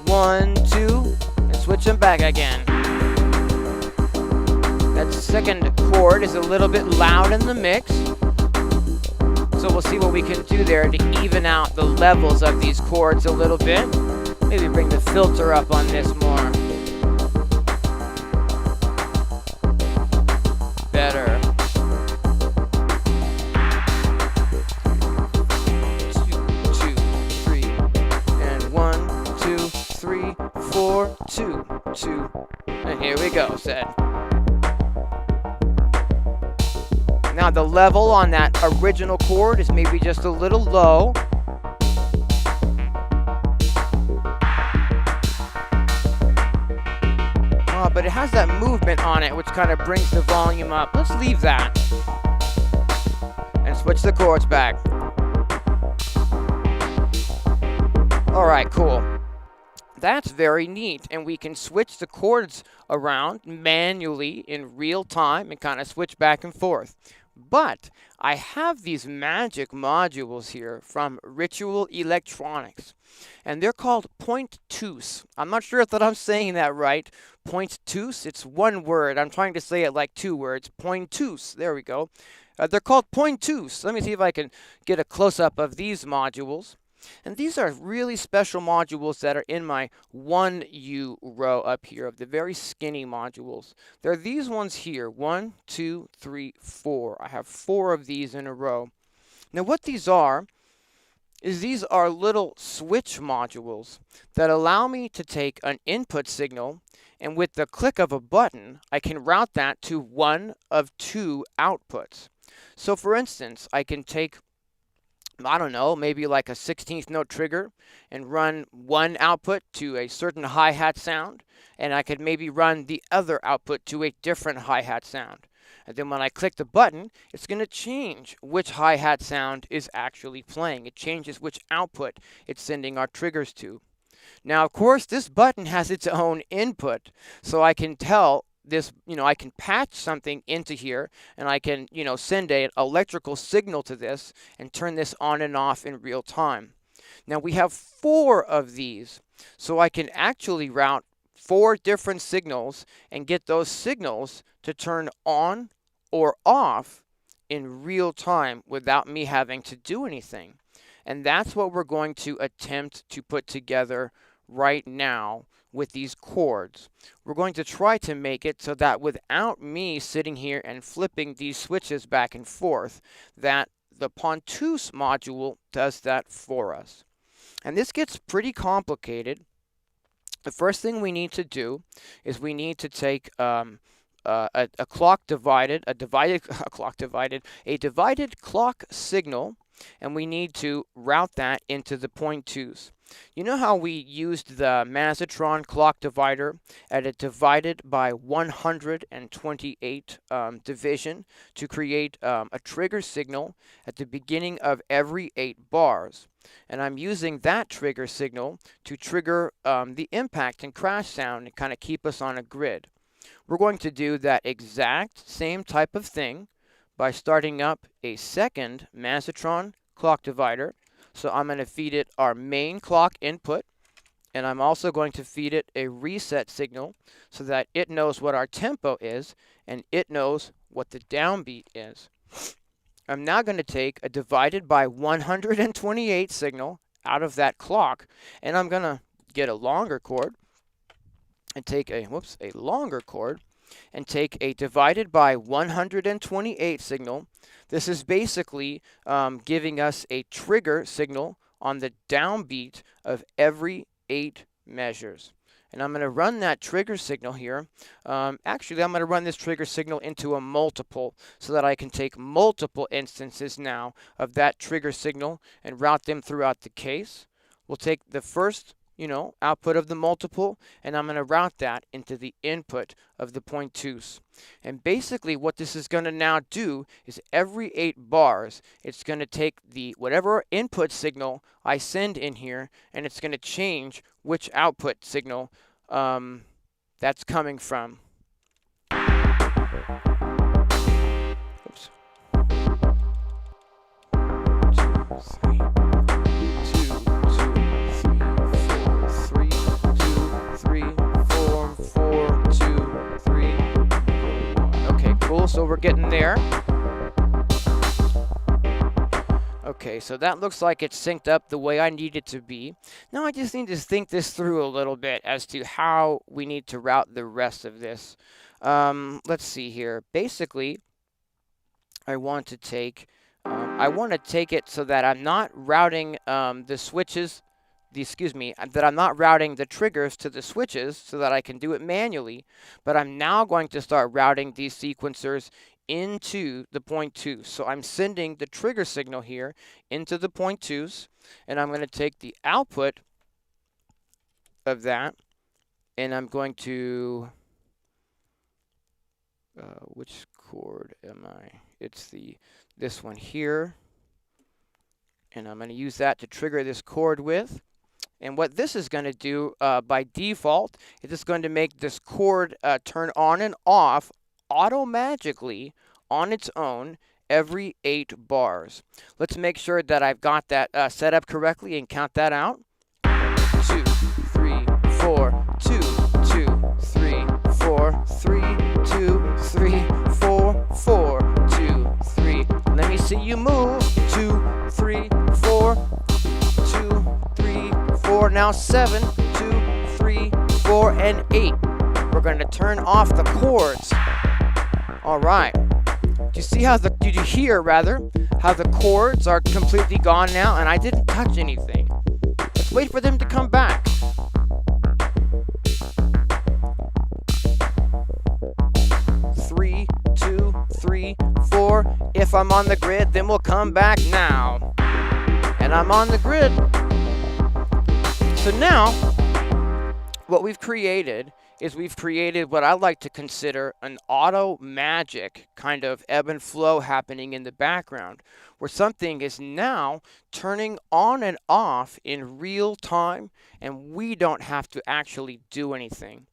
1, 2, and switch them back again. That second chord is a little bit loud in the mix, so we'll see what we can do there to even out the levels of these chords a little bit. Maybe bring the filter up on this more. Better. 2, 3, and 1, 2, 3, 4, 2, 2, and here we go, said. Now the level on that original chord is maybe just a little low. But it has that movement on it which kind of brings the volume up. Let's leave that. And switch the chords back. Alright, cool. That's very neat, and we can switch the chords around manually in real time and kind of switch back and forth. But I have these magic modules here from Ritual Electronics, and they're called point-tous. I'm not sure if that I'm saying that right. Point-tous, it's one word. I'm trying to say it like two words. Point-tous, there we go. They're called point-tous. Let me see if I can get a close-up of these modules. And these are really special modules that are in my 1U row up here of the very skinny modules. There are these ones here, 1, 2, 3, 4. I have 4 of these in a row. Now what these are is these are little switch modules that allow me to take an input signal, and with the click of a button, I can route that to one of 2 outputs. So for instance, I can take, I don't know, maybe like a 16th note trigger and run one output to a certain hi-hat sound, and I could maybe run the other output to a different hi-hat sound. And then when I click the button, it's going to change which hi-hat sound is actually playing. It changes which output it's sending our triggers to. Now, of course, this button has its own input, so I can tell this, I can patch something into here, and I can, send an electrical signal to this and turn this on and off in real time. Now we have 4 of these, so I can actually route 4 different signals and get those signals to turn on or off in real time without me having to do anything. And that's what we're going to attempt to put together right now with these chords. We're going to try to make it so that without me sitting here and flipping these switches back and forth, that the point-tous module does that for us. And this gets pretty complicated. The first thing we need to do is we need to take a divided clock signal, and we need to route that into the 0.2s. You know how we used the Mazatron clock divider at a divided by 128 division to create a trigger signal at the beginning of every 8 bars. And I'm using that trigger signal to trigger the impact and crash sound and kind of keep us on a grid. We're going to do that exact same type of thing by starting up a second Mazatron clock divider. So I'm going to feed it our main clock input, and I'm also going to feed it a reset signal so that it knows what our tempo is and it knows what the downbeat is. I'm now going to take a divided by 128 signal out of that clock, and I'm going to get a longer chord and take a longer chord and take a divided by 128 signal. This is basically giving us a trigger signal on the downbeat of every 8 measures. And I'm going to run that trigger signal here. Actually, I'm going to run this trigger signal into a multiple so that I can take multiple instances now of that trigger signal and route them throughout the case. We'll take the first output of the multiple, and I'm going to route that into the input of the 0.2s. And basically what this is going to now do is every 8 bars, it's going to take the whatever input signal I send in here, and it's going to change which output signal that's coming from. Oops. 2, 3. So we're getting there. Okay, so that looks like it's synced up the way I need it to be. Now I just need to think this through a little bit as to how we need to route the rest of this. Let's see here. Basically, I want to take it so that I'm not routing the switches. That I'm not routing the triggers to the switches so that I can do it manually, but I'm now going to start routing these sequencers into the 0.2s. So I'm sending the trigger signal here into the 0.2s, and I'm going to take the output of that, and I'm going to, which chord am I? It's this one here, and I'm going to use that to trigger this chord with. And what this is going to do by default is it's going to make this chord turn on and off automatically on its own every 8 bars. Let's make sure that I've got that set up correctly and count that out. 2, 3, 4, 2, 2, 3, 4, 3, 2, 3, 4, 4, 2, 3. Let me see you move. 2, 3, 4, 2, 3, 4. Now 7, 2, 3, 4, and 8. We're going to turn off the chords. All right. Did you hear how the chords are completely gone now, and I didn't touch anything? Let's wait for them to come back. Three, 2, 3, 4. If I'm on the grid, then we'll come back now. And I'm on the grid. So now, what we've created is what I like to consider an auto magic kind of ebb and flow happening in the background, where something is now turning on and off in real time, and we don't have to actually do anything.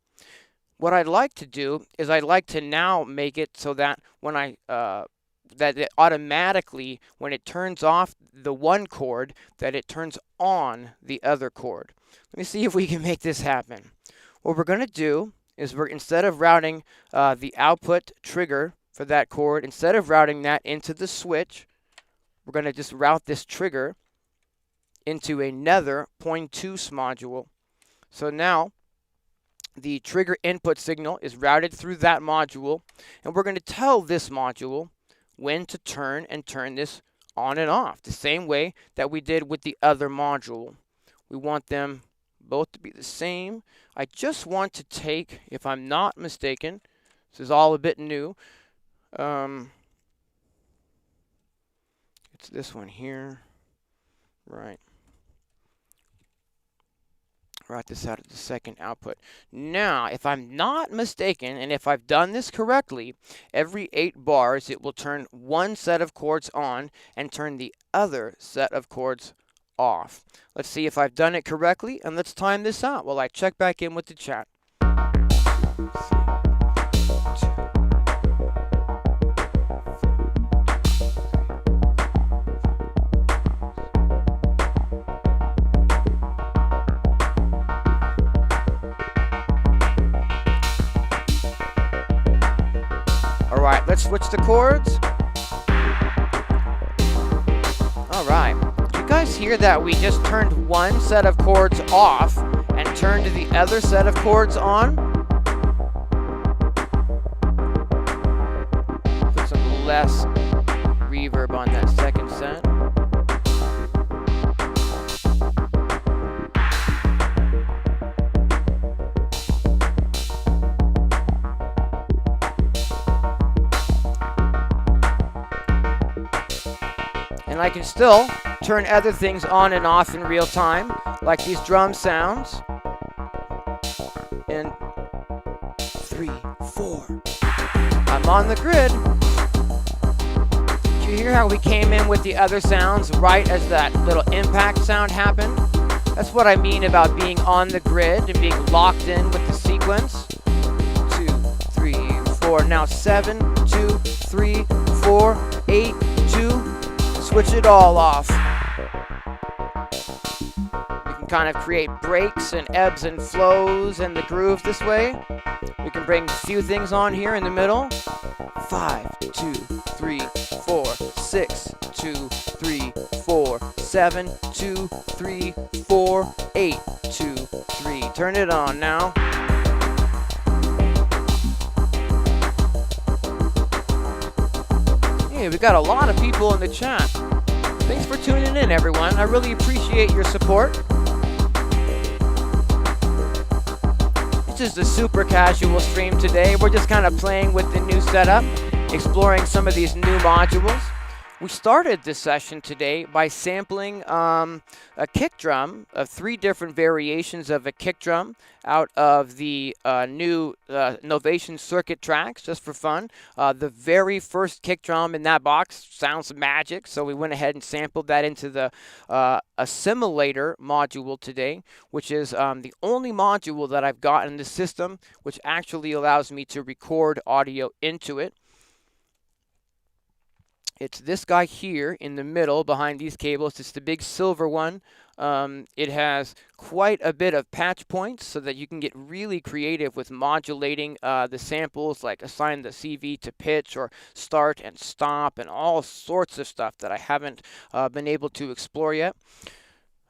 What I'd like to do is I'd like to now make it so that when that it automatically, when it turns off the one chord, that it turns on the other chord. Let me see if we can make this happen. What we're going to do is instead of routing the output trigger for that chord, instead of routing that into the switch, we're going to just route this trigger into another 0.2s module. So now the trigger input signal is routed through that module, and we're going to tell this module when to turn this on and off, the same way that we did with the other module. We want them both to be the same. I just want to take, if I'm not mistaken, this is all a bit new. It's this one here. Right. Write this out as the second output. Now, if I'm not mistaken, and if I've done this correctly, every 8 bars it will turn one set of chords on and turn the other set of chords off. Let's see if I've done it correctly, and let's time this out while I check back in with the chat. Alright, let's switch the chords. Alright, did you guys hear that we just turned one set of chords off and turned the other set of chords on? Put some less reverb on that second set. And I can still turn other things on and off in real time, like these drum sounds. And 3, 4. I'm on the grid. Did you hear how we came in with the other sounds right as that little impact sound happened? That's what I mean about being on the grid and being locked in with the sequence. 2, 3, 4. Now 7, 2, 3, 4, 8, 2. Switch it all off. We can kind of create breaks and ebbs and flows and the groove this way. We can bring a few things on here in the middle. 5, 2, 3, 4, 6, 2, 3, 4, 7, 2, 3, 4, 8, 2, 3. Turn it on now. Hey, we got a lot of people in the chat. Thanks for tuning in, everyone. I really appreciate your support. This is the super casual stream today. We're just kind of playing with the new setup, exploring some of these new modules. We started this session today by sampling a kick drum, 3 different variations of a kick drum out of the new Novation circuit tracks, just for fun. The very first kick drum in that box sounds magic, so we went ahead and sampled that into the assimilator module today, which is the only module that I've got in the system which actually allows me to record audio into it. It's this guy here in the middle behind these cables. It's the big silver one. It has quite a bit of patch points so that you can get really creative with modulating the samples, like assign the CV to pitch or start and stop and all sorts of stuff that I haven't been able to explore yet.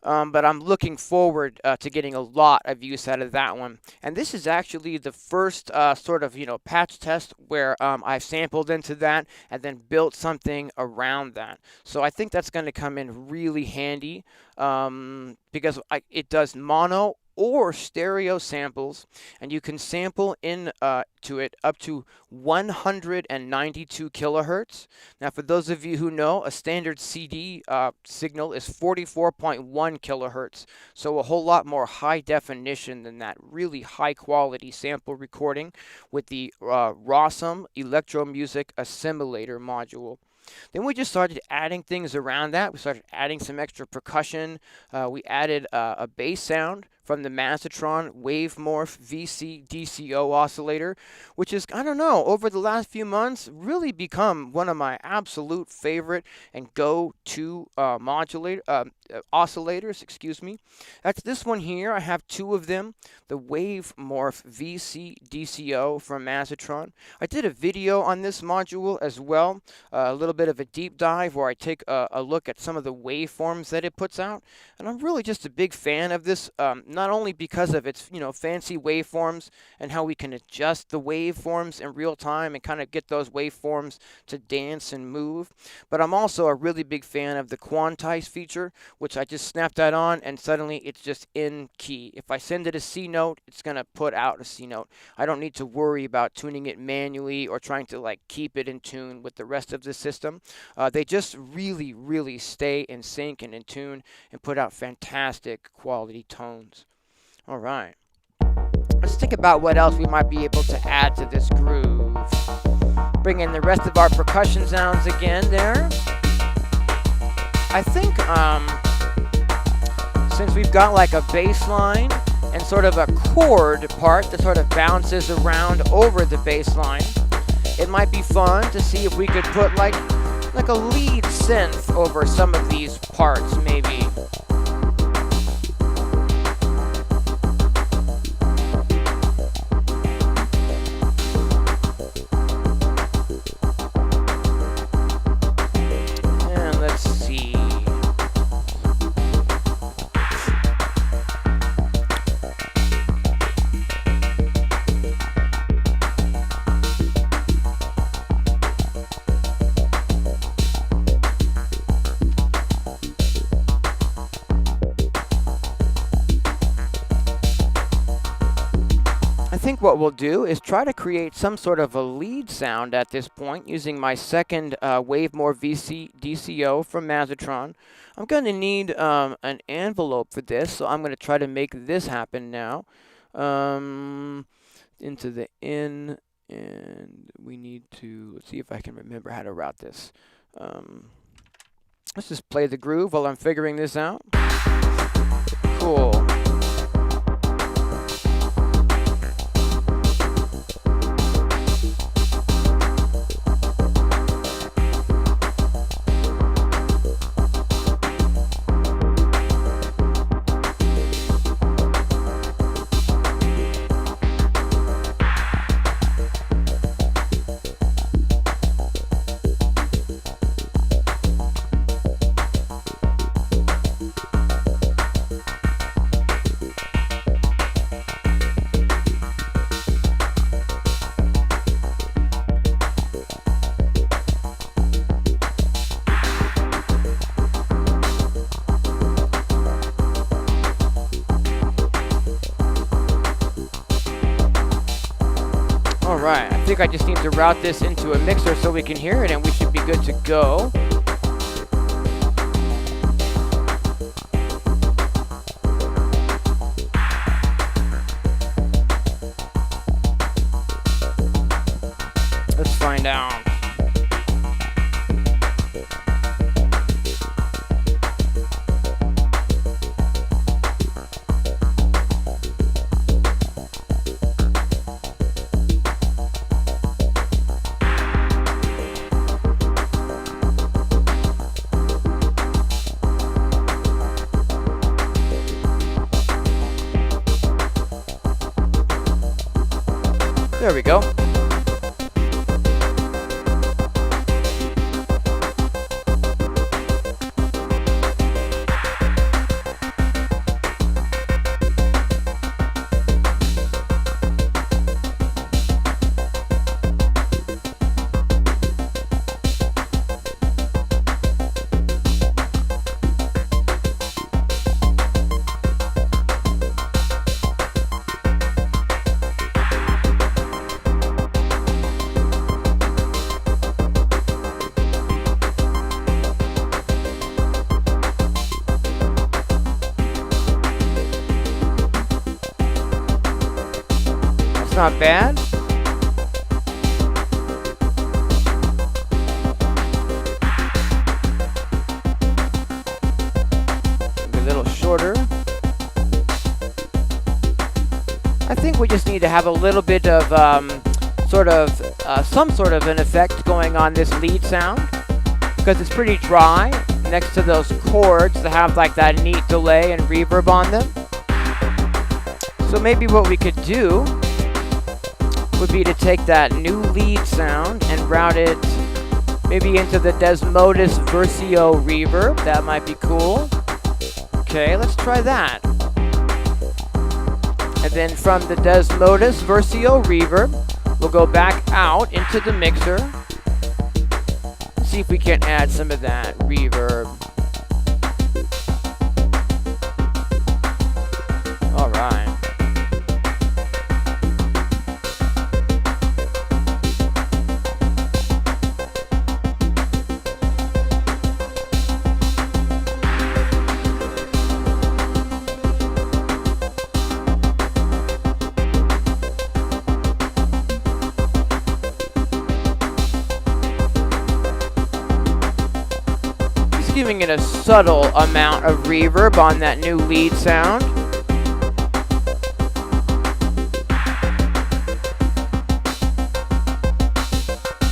But I'm looking forward to getting a lot of use out of that one. And this is actually the first sort of, patch test where I've sampled into that and then built something around that. So I think that's going to come in really handy because it does mono or stereo samples, and you can sample in to it up to 192 kilohertz. Now, for those of you who know, a standard CD signal is 44.1 kilohertz, so a whole lot more high definition than that really high quality sample recording with the Rawsome Electro Music Assimilator module. Then we just started adding things around that. We started adding some extra percussion. We added a bass sound from the Mazatron Wavemorph VC DCO oscillator, which is, I don't know, over the last few months, really become one of my absolute favorite and go-to oscillators, excuse me. That's this one here. I have 2 of them, the Wavemorph VC DCO from Mazatron. I did a video on this module as well, a little bit of a deep dive where I take a look at some of the waveforms that it puts out, and I'm really just a big fan of this not only because of its, fancy waveforms and how we can adjust the waveforms in real time and kind of get those waveforms to dance and move, but I'm also a really big fan of the quantize feature, which I just snap that on and suddenly it's just in key. If I send it a C note, it's going to put out a C note. I don't need to worry about tuning it manually or trying to like keep it in tune with the rest of the system. They just really, really stay in sync and in tune and put out fantastic quality tones. All right. Let's think about what else we might be able to add to this groove. Bring in the rest of our percussion sounds again there. I think since we've got like a bass line and sort of a chord part that sort of bounces around over the bass line, it might be fun to see if we could put like a lead synth over some of these parts maybe. And let's see. I think what we'll do is try to create some sort of a lead sound at this point using my second Wavemore DCO from Mazatron. I'm going to need an envelope for this, so I'm going to try to make this happen now. Into the in, and we need to, let's see if I can remember how to route this. Let's just play the groove while I'm figuring this out. Cool. Alright, I think I just need to route this into a mixer so we can hear it and we should be good to go. Let's find out. There we go. Not bad. Maybe a little shorter. I think we just need to have a little bit of some sort of an effect going on this lead sound because it's pretty dry next to those chords that have like that neat delay and reverb on them. So maybe what we could do would be to take that new lead sound and route it maybe into the Desmodus Versio reverb. That might be cool. Okay, let's try that. And then from the Desmodus Versio reverb, we'll go back out into the mixer. See if we can add some of that reverb. All right. Giving it a subtle amount of reverb on that new lead sound.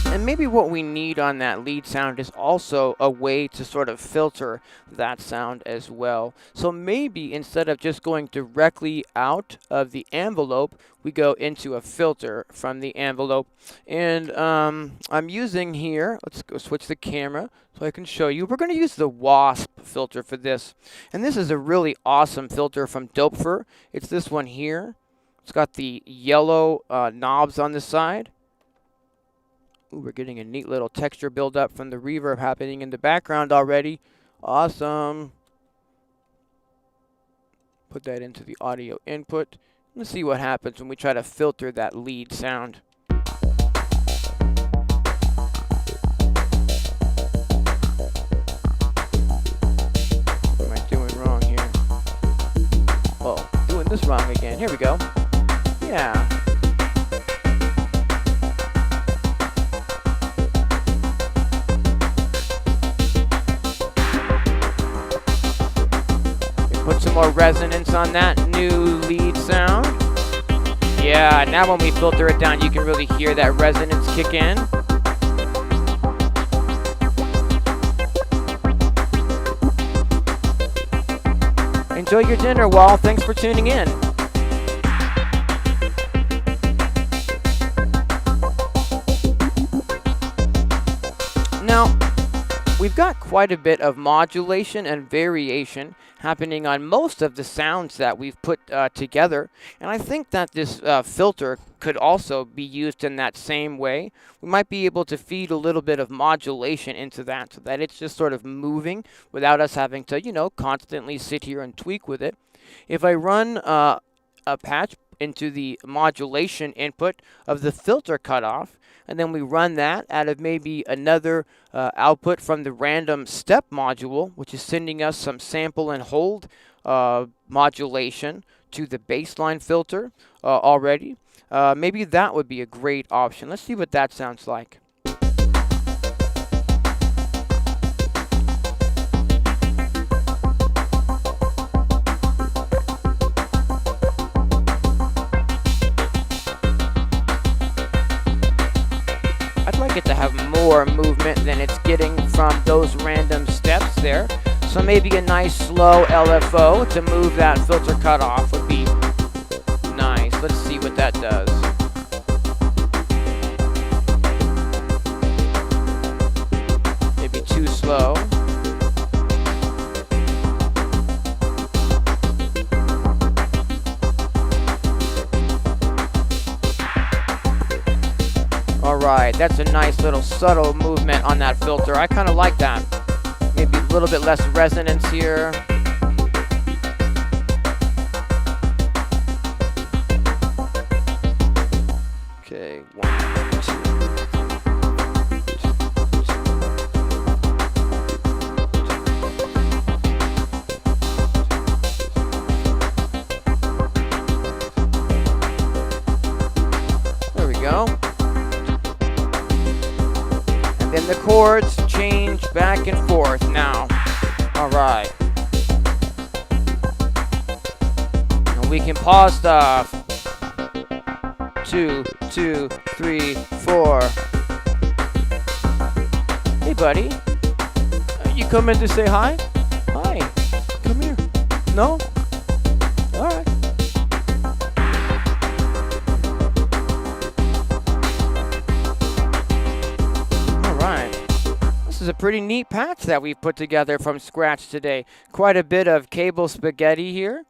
And maybe what we need on that lead sound is also a way to sort of filter that sound as well. So maybe instead of just going directly out of the envelope, we go into a filter from the envelope. And I'm using here, let's go switch the camera so I can show you. We're going to use the Wasp filter for this. And this is a really awesome filter from Dopefer. It's this one here. It's got the yellow knobs on the side. Ooh, we're getting a neat little texture buildup from the reverb happening in the background already. Awesome. Put that into the audio input. Let's see what happens when we try to filter that lead sound. What am I doing wrong here? Oh, doing this wrong again. Here we go. Yeah. Put some more resonance on that new lead sound. Yeah, now when we filter it down, you can really hear that resonance kick in. Enjoy your dinner, Wall. Thanks for tuning in. Now, we've got quite a bit of modulation and variation happening on most of the sounds that we've put together. And I think that this filter could also be used in that same way. We might be able to feed a little bit of modulation into that so that it's just sort of moving without us having to, you know, constantly sit here and tweak with it. If I run a patch into the modulation input of the filter cutoff, and then we run that out of maybe another output from the random step module, which is sending us some sample and hold modulation to the baseline filter already. Maybe that would be a great option. Let's see what that sounds like. It to have more movement than it's getting from those random steps there. So maybe a nice slow LFO to move that filter cutoff would be nice. Let's see what that does. Maybe too slow. Alright, that's a nice little subtle movement on that filter. I kind of like that. Maybe a little bit less resonance here. Okay, 1, 2. There we go. Then the chords change back and forth now. All right. And we can pause stuff. 2, 2, 3, 4. Hey, buddy. You come in to say hi? Hi. Come here. No? All right. This is a pretty neat patch that we've put together from scratch today. Quite a bit of cable spaghetti here.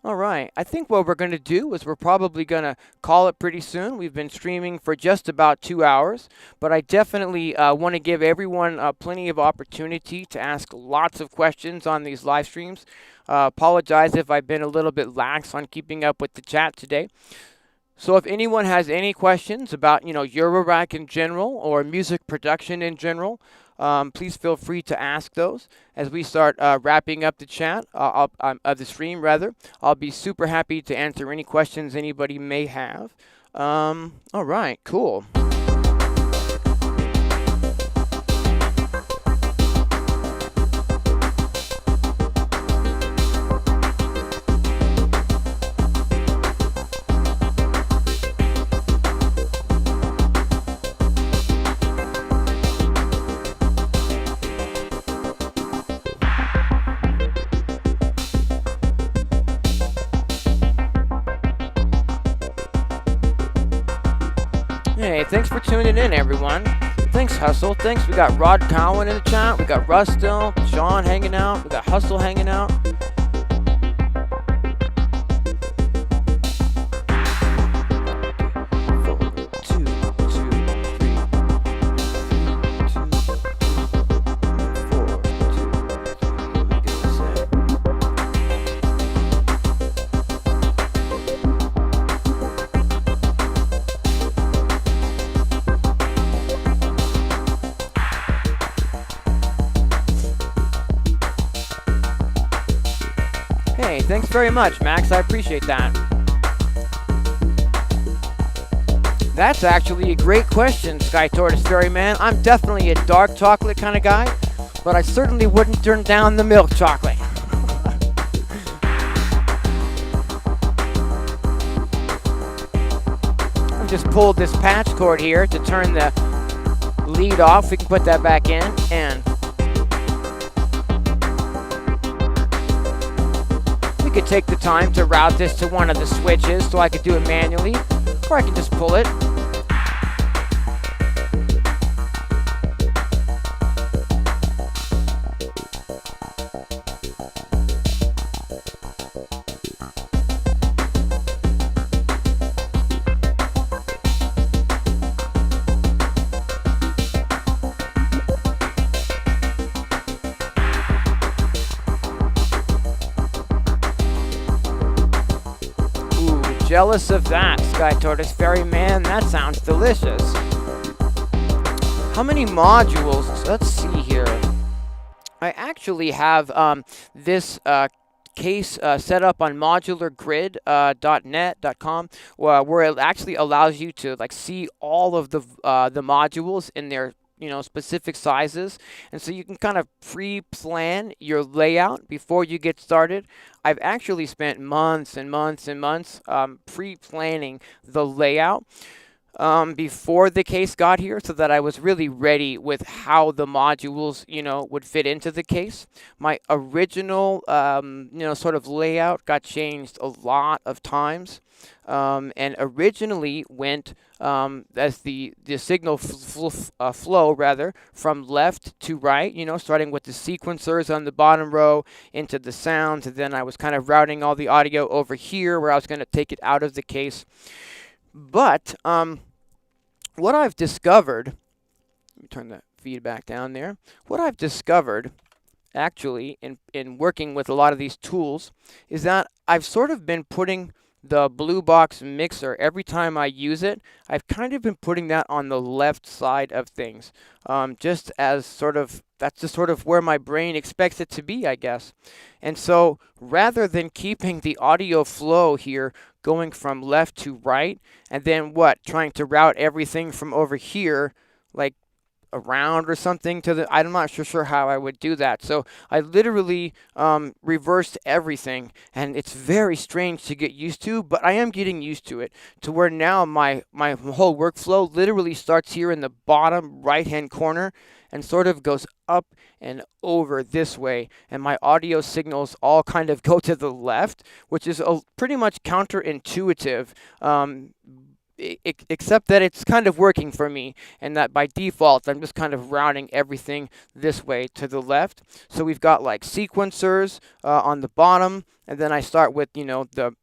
All right. I think what we're going to do is we're probably going to call it pretty soon. We've been streaming for just about 2 hours, but I definitely want to give everyone plenty of opportunity to ask lots of questions on these live streams. Apologize if I've been a little bit lax on keeping up with the chat today. So if anyone has any questions about, Eurorack in general or music production in general, please feel free to ask those as we start wrapping up the chat, of the stream rather. I'll be super happy to answer any questions anybody may have. All right, cool. Hey, thanks for tuning in, everyone. Thanks, Hustle. Thanks. We got Rod Cowan in the chat. We got Russ still. Sean hanging out. We got Hustle hanging out. Hey, thanks very much, Max. I appreciate that. That's actually a great question, Sky Tortoise Ferryman. I'm definitely a dark chocolate kind of guy, but I certainly wouldn't turn down the milk chocolate. I just pulled this patch cord here to turn the lead off. We can put that back in, and we could take the time to route this to one of the switches so I could do it manually, or I can just pull it. Jealous of that, Sky Tortoise Ferryman. That sounds delicious. How many modules? Let's see here. I actually have this case set up on modulargrid.net.com, where it actually allows you to see all of the modules in their specific sizes, and so you can kind of pre-plan your layout before you get started. I've actually spent months and months and months pre-planning the layout before the case got here, so that I was really ready with how the modules would fit into the case. My original sort of layout got changed a lot of times, and originally went as the signal flow rather from left to right, starting with the sequencers on the bottom row into the sounds, and then I was kind of routing all the audio over here where I was going to take it out of the case. But what I've discovered, let me turn the feedback down there. What I've discovered actually in working with a lot of these tools is that I've sort of been putting the Blue Box mixer, every time I use it, I've kind of been putting that on the left side of things, just as that's just sort of where my brain expects it to be, I guess. And so rather than keeping the audio flow here going from left to right, and then trying to route everything from over here, around or something I'm not sure how I would do that. So I literally reversed everything, and it's very strange to get used to, but I am getting used to it, to where now my whole workflow literally starts here in the bottom right hand corner and sort of goes up and over this way, and my audio signals all kind of go to the left, which is pretty much counterintuitive. except that it's kind of working for me, and that by default I'm just kind of routing everything this way to the left. So we've got like sequencers on the bottom, and then I start with, you know, the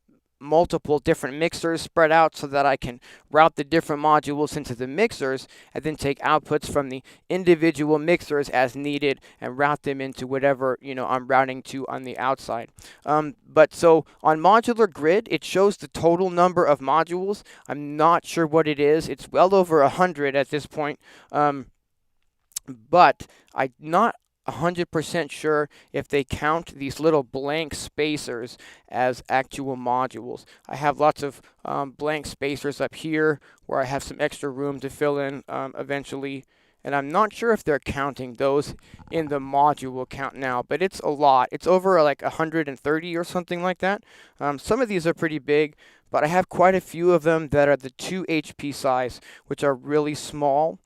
multiple different mixers spread out so that I can route the different modules into the mixers, and then take outputs from the individual mixers as needed and route them into whatever, you know, I'm routing to on the outside. But so on modular grid, it shows the total number of modules. I'm not sure what it is. It's well over 100 at this point. But I'm not 100% sure if they count these little blank spacers as actual modules. I have lots of blank spacers up here where I have some extra room to fill in eventually. And I'm not sure if they're counting those in the module count now, but it's a lot. It's over like 130 or something like that. Some of these are pretty big, but I have quite a few of them that are the 2 HP size, which are really small.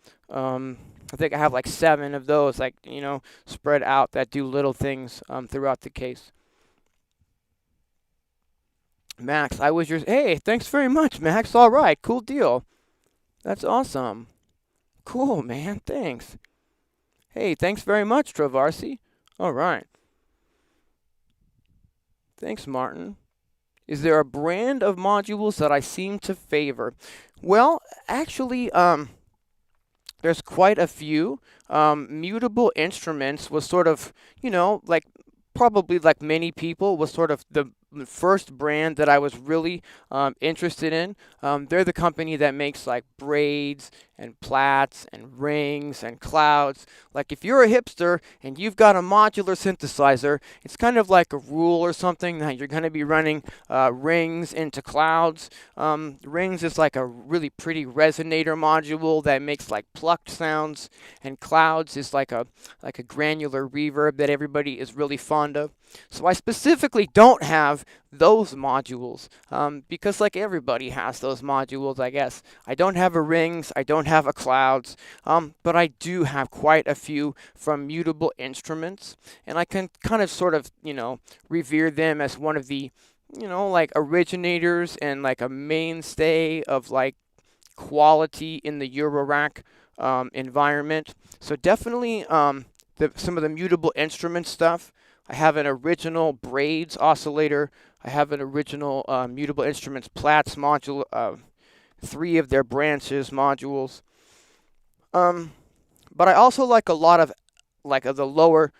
I think I have like 7 of those, like, you know, spread out, that do little things throughout the case. Max, I was your... Hey, thanks very much, Max. All right, cool deal. That's awesome. Cool, man. Thanks. Hey, thanks very much, Travarsi. All right. Thanks, Martin. Is there a brand of modules that I seem to favor? Well, actually, there's quite a few. Mutable Instruments was sort of, you know, like probably like many people, was sort of the first brand that I was really interested in. They're the company that makes like braids and plaits and rings and clouds. Like if you're a hipster and you've got a modular synthesizer, it's kind of like a rule or something that you're going to be running rings into clouds. Rings is like a really pretty resonator module that makes like plucked sounds, and clouds is like a granular reverb that everybody is really fond of. So I specifically don't have those modules because like everybody has those modules, I guess. I don't have a rings, I don't have a clouds, but I do have quite a few from Mutable Instruments, and I can kind of sort of, you know, revere them as one of the, you know, like originators and like a mainstay of like quality in the Eurorack environment. So definitely some of the Mutable Instrument stuff. I have an original braids oscillator. I have an original Mutable Instruments Platts module, 3 of their branches modules. But I also like a lot of the lower,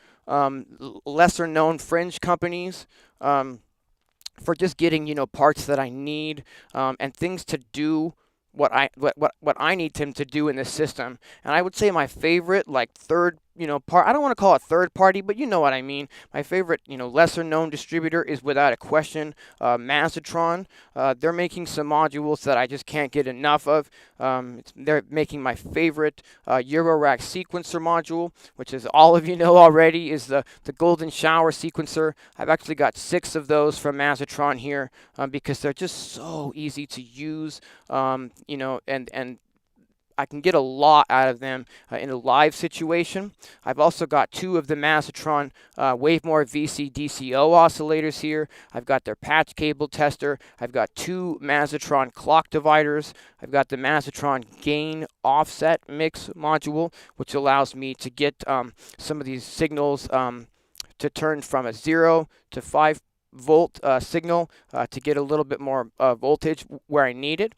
lesser known fringe companies for just getting, you know, parts that I need and things to do what I need them to do in the system. And I would say my favorite, like third, you know, I don't want to call it third party, but you know what I mean. My favorite, you know, lesser known distributor is without a question Mazatron. They're making some modules that I just can't get enough of. They're making my favorite Eurorack sequencer module, which, as all of you know already, is the Golden Shower sequencer. I've actually got 6 of those from Mazatron here because they're just so easy to use, you know, and I can get a lot out of them in a live situation. I've also got 2 of the Mazatron Wavemore VC DCO oscillators here. I've got their patch cable tester. I've got 2 Mazatron clock dividers. I've got the Mazatron gain offset mix module, which allows me to get some of these signals to turn from a 0 to 5 volt signal to get a little bit more voltage where I need it.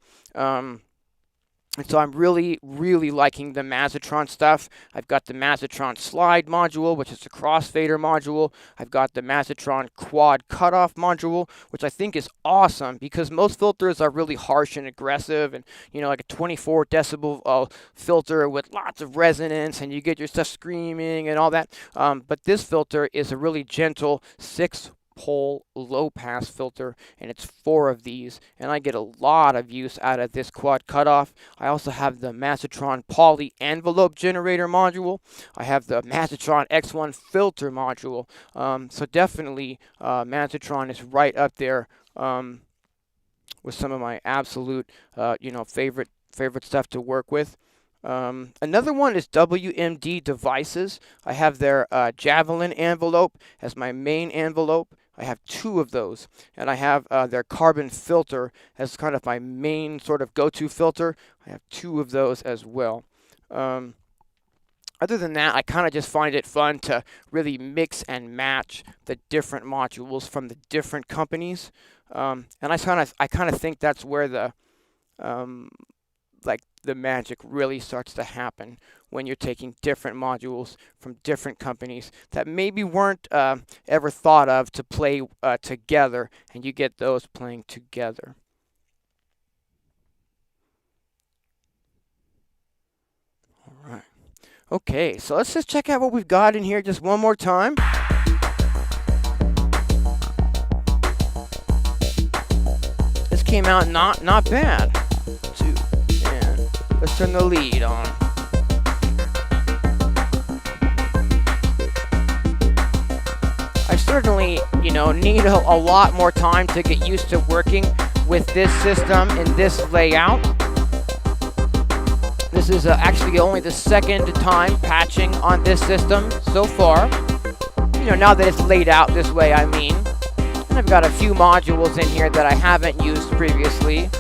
And so I'm really, really liking the Mazatron stuff. I've got the Mazatron slide module, which is a crossfader module. I've got the Mazatron quad cutoff module, which I think is awesome because most filters are really harsh and aggressive, and, you know, like a 24 decibel filter with lots of resonance, and you get your stuff screaming and all that. But this filter is a really gentle 6-pole low-pass filter, and it's 4 of these, and I get a lot of use out of this quad cutoff. I also have the Mazatron Poly envelope generator module. I have the Mazatron X1 filter module. So definitely Mazatron is right up there with some of my absolute you know, favorite stuff to work with. Another one is WMD Devices. I have their Javelin envelope as my main envelope. I have 2 of those, and I have their carbon filter as kind of my main sort of go-to filter. I have 2 of those as well. Other than that, I kind of just find it fun to really mix and match the different modules from the different companies, and I kind of think that's where the like the magic really starts to happen, when you're taking different modules from different companies that maybe weren't ever thought of to play together, and you get those playing together. All right. Okay, so let's just check out what we've got in here just one more time. This came out not bad. Let's turn the lead on. I certainly, need a lot more time to get used to working with this system in this layout. This is actually only the second time patching on this system so far. Now that it's laid out this way, I mean. And I've got a few modules in here that I haven't used previously.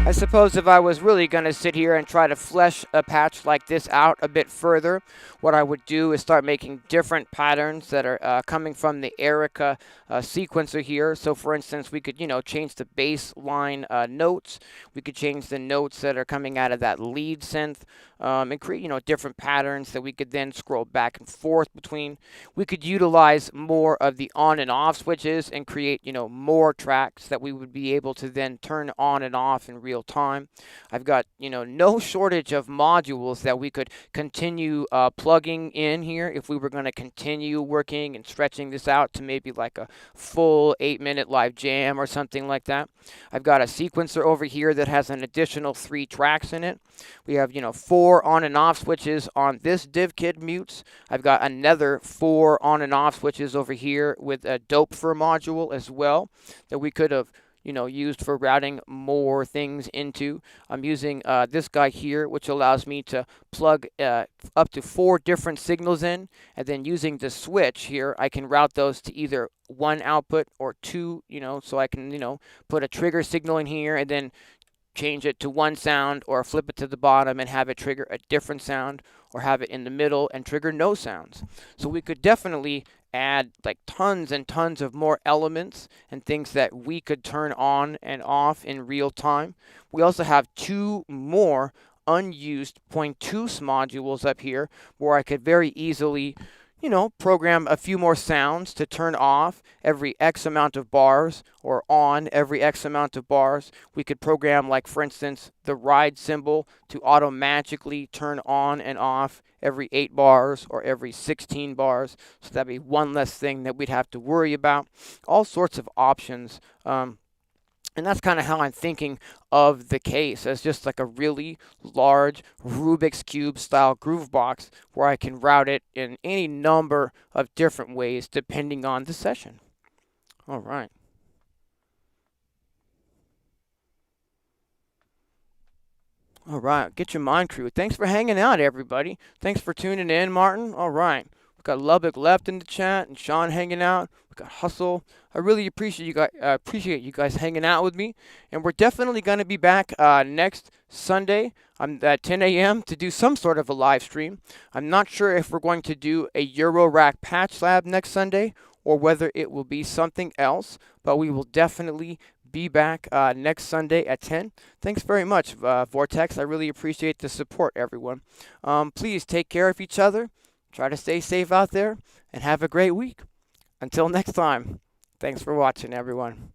I suppose if I was really going to sit here and try to flesh a patch like this out a bit further, what I would do is start making different patterns that are coming from the Erica sequencer here. So for instance, we could, change the bass line notes. We could change the notes that are coming out of that lead synth, and create, different patterns that we could then scroll back and forth between. We could utilize more of the on and off switches and create, more tracks that we would be able to then turn on and off in real time. I've got, no shortage of modules that we could continue plugging in here if we were going to continue working and stretching this out to maybe like a full 8-minute live jam or something like that. I've got a sequencer over here that has an additional 3 tracks in it. We have, 4 on and off switches on this div kit mutes. I've got another 4 on and off switches over here with a Dopefer module as well that we could have used for routing more things into. I'm using this guy here, which allows me to plug up to 4 different signals in, and then using the switch here, I can route those to either 1 output or 2, so I can, put a trigger signal in here and then change it to 1 sound, or flip it to the bottom and have it trigger a different sound, or have it in the middle and trigger no sounds. So we could definitely add like tons and tons of more elements and things that we could turn on and off in real time. We also have 2 more unused 0.2 modules up here where I could very easily program a few more sounds to turn off every X amount of bars or on every X amount of bars. We could program, like, for instance, the ride cymbal to automatically turn on and off every 8 bars or every 16 bars. So that'd be one less thing that we'd have to worry about. All sorts of options. And that's kind of how I'm thinking of the case, as just like a really large Rubik's Cube style groove box where I can route it in any number of different ways depending on the session. All right. All right, get your mind crew. Thanks for hanging out, everybody. Thanks for tuning in, Martin. All right. We've got Lubbock Left in the chat and Sean hanging out. We've got Hustle. I really appreciate you guys hanging out with me. And we're definitely going to be back next Sunday at 10 a.m. to do some sort of a live stream. I'm not sure if we're going to do a Eurorack patch lab next Sunday or whether it will be something else, but we will definitely be back next Sunday at 10. Thanks very much, Vortex. I really appreciate the support, everyone. Please take care of each other. Try to stay safe out there, and have a great week. Until next time, thanks for watching, everyone.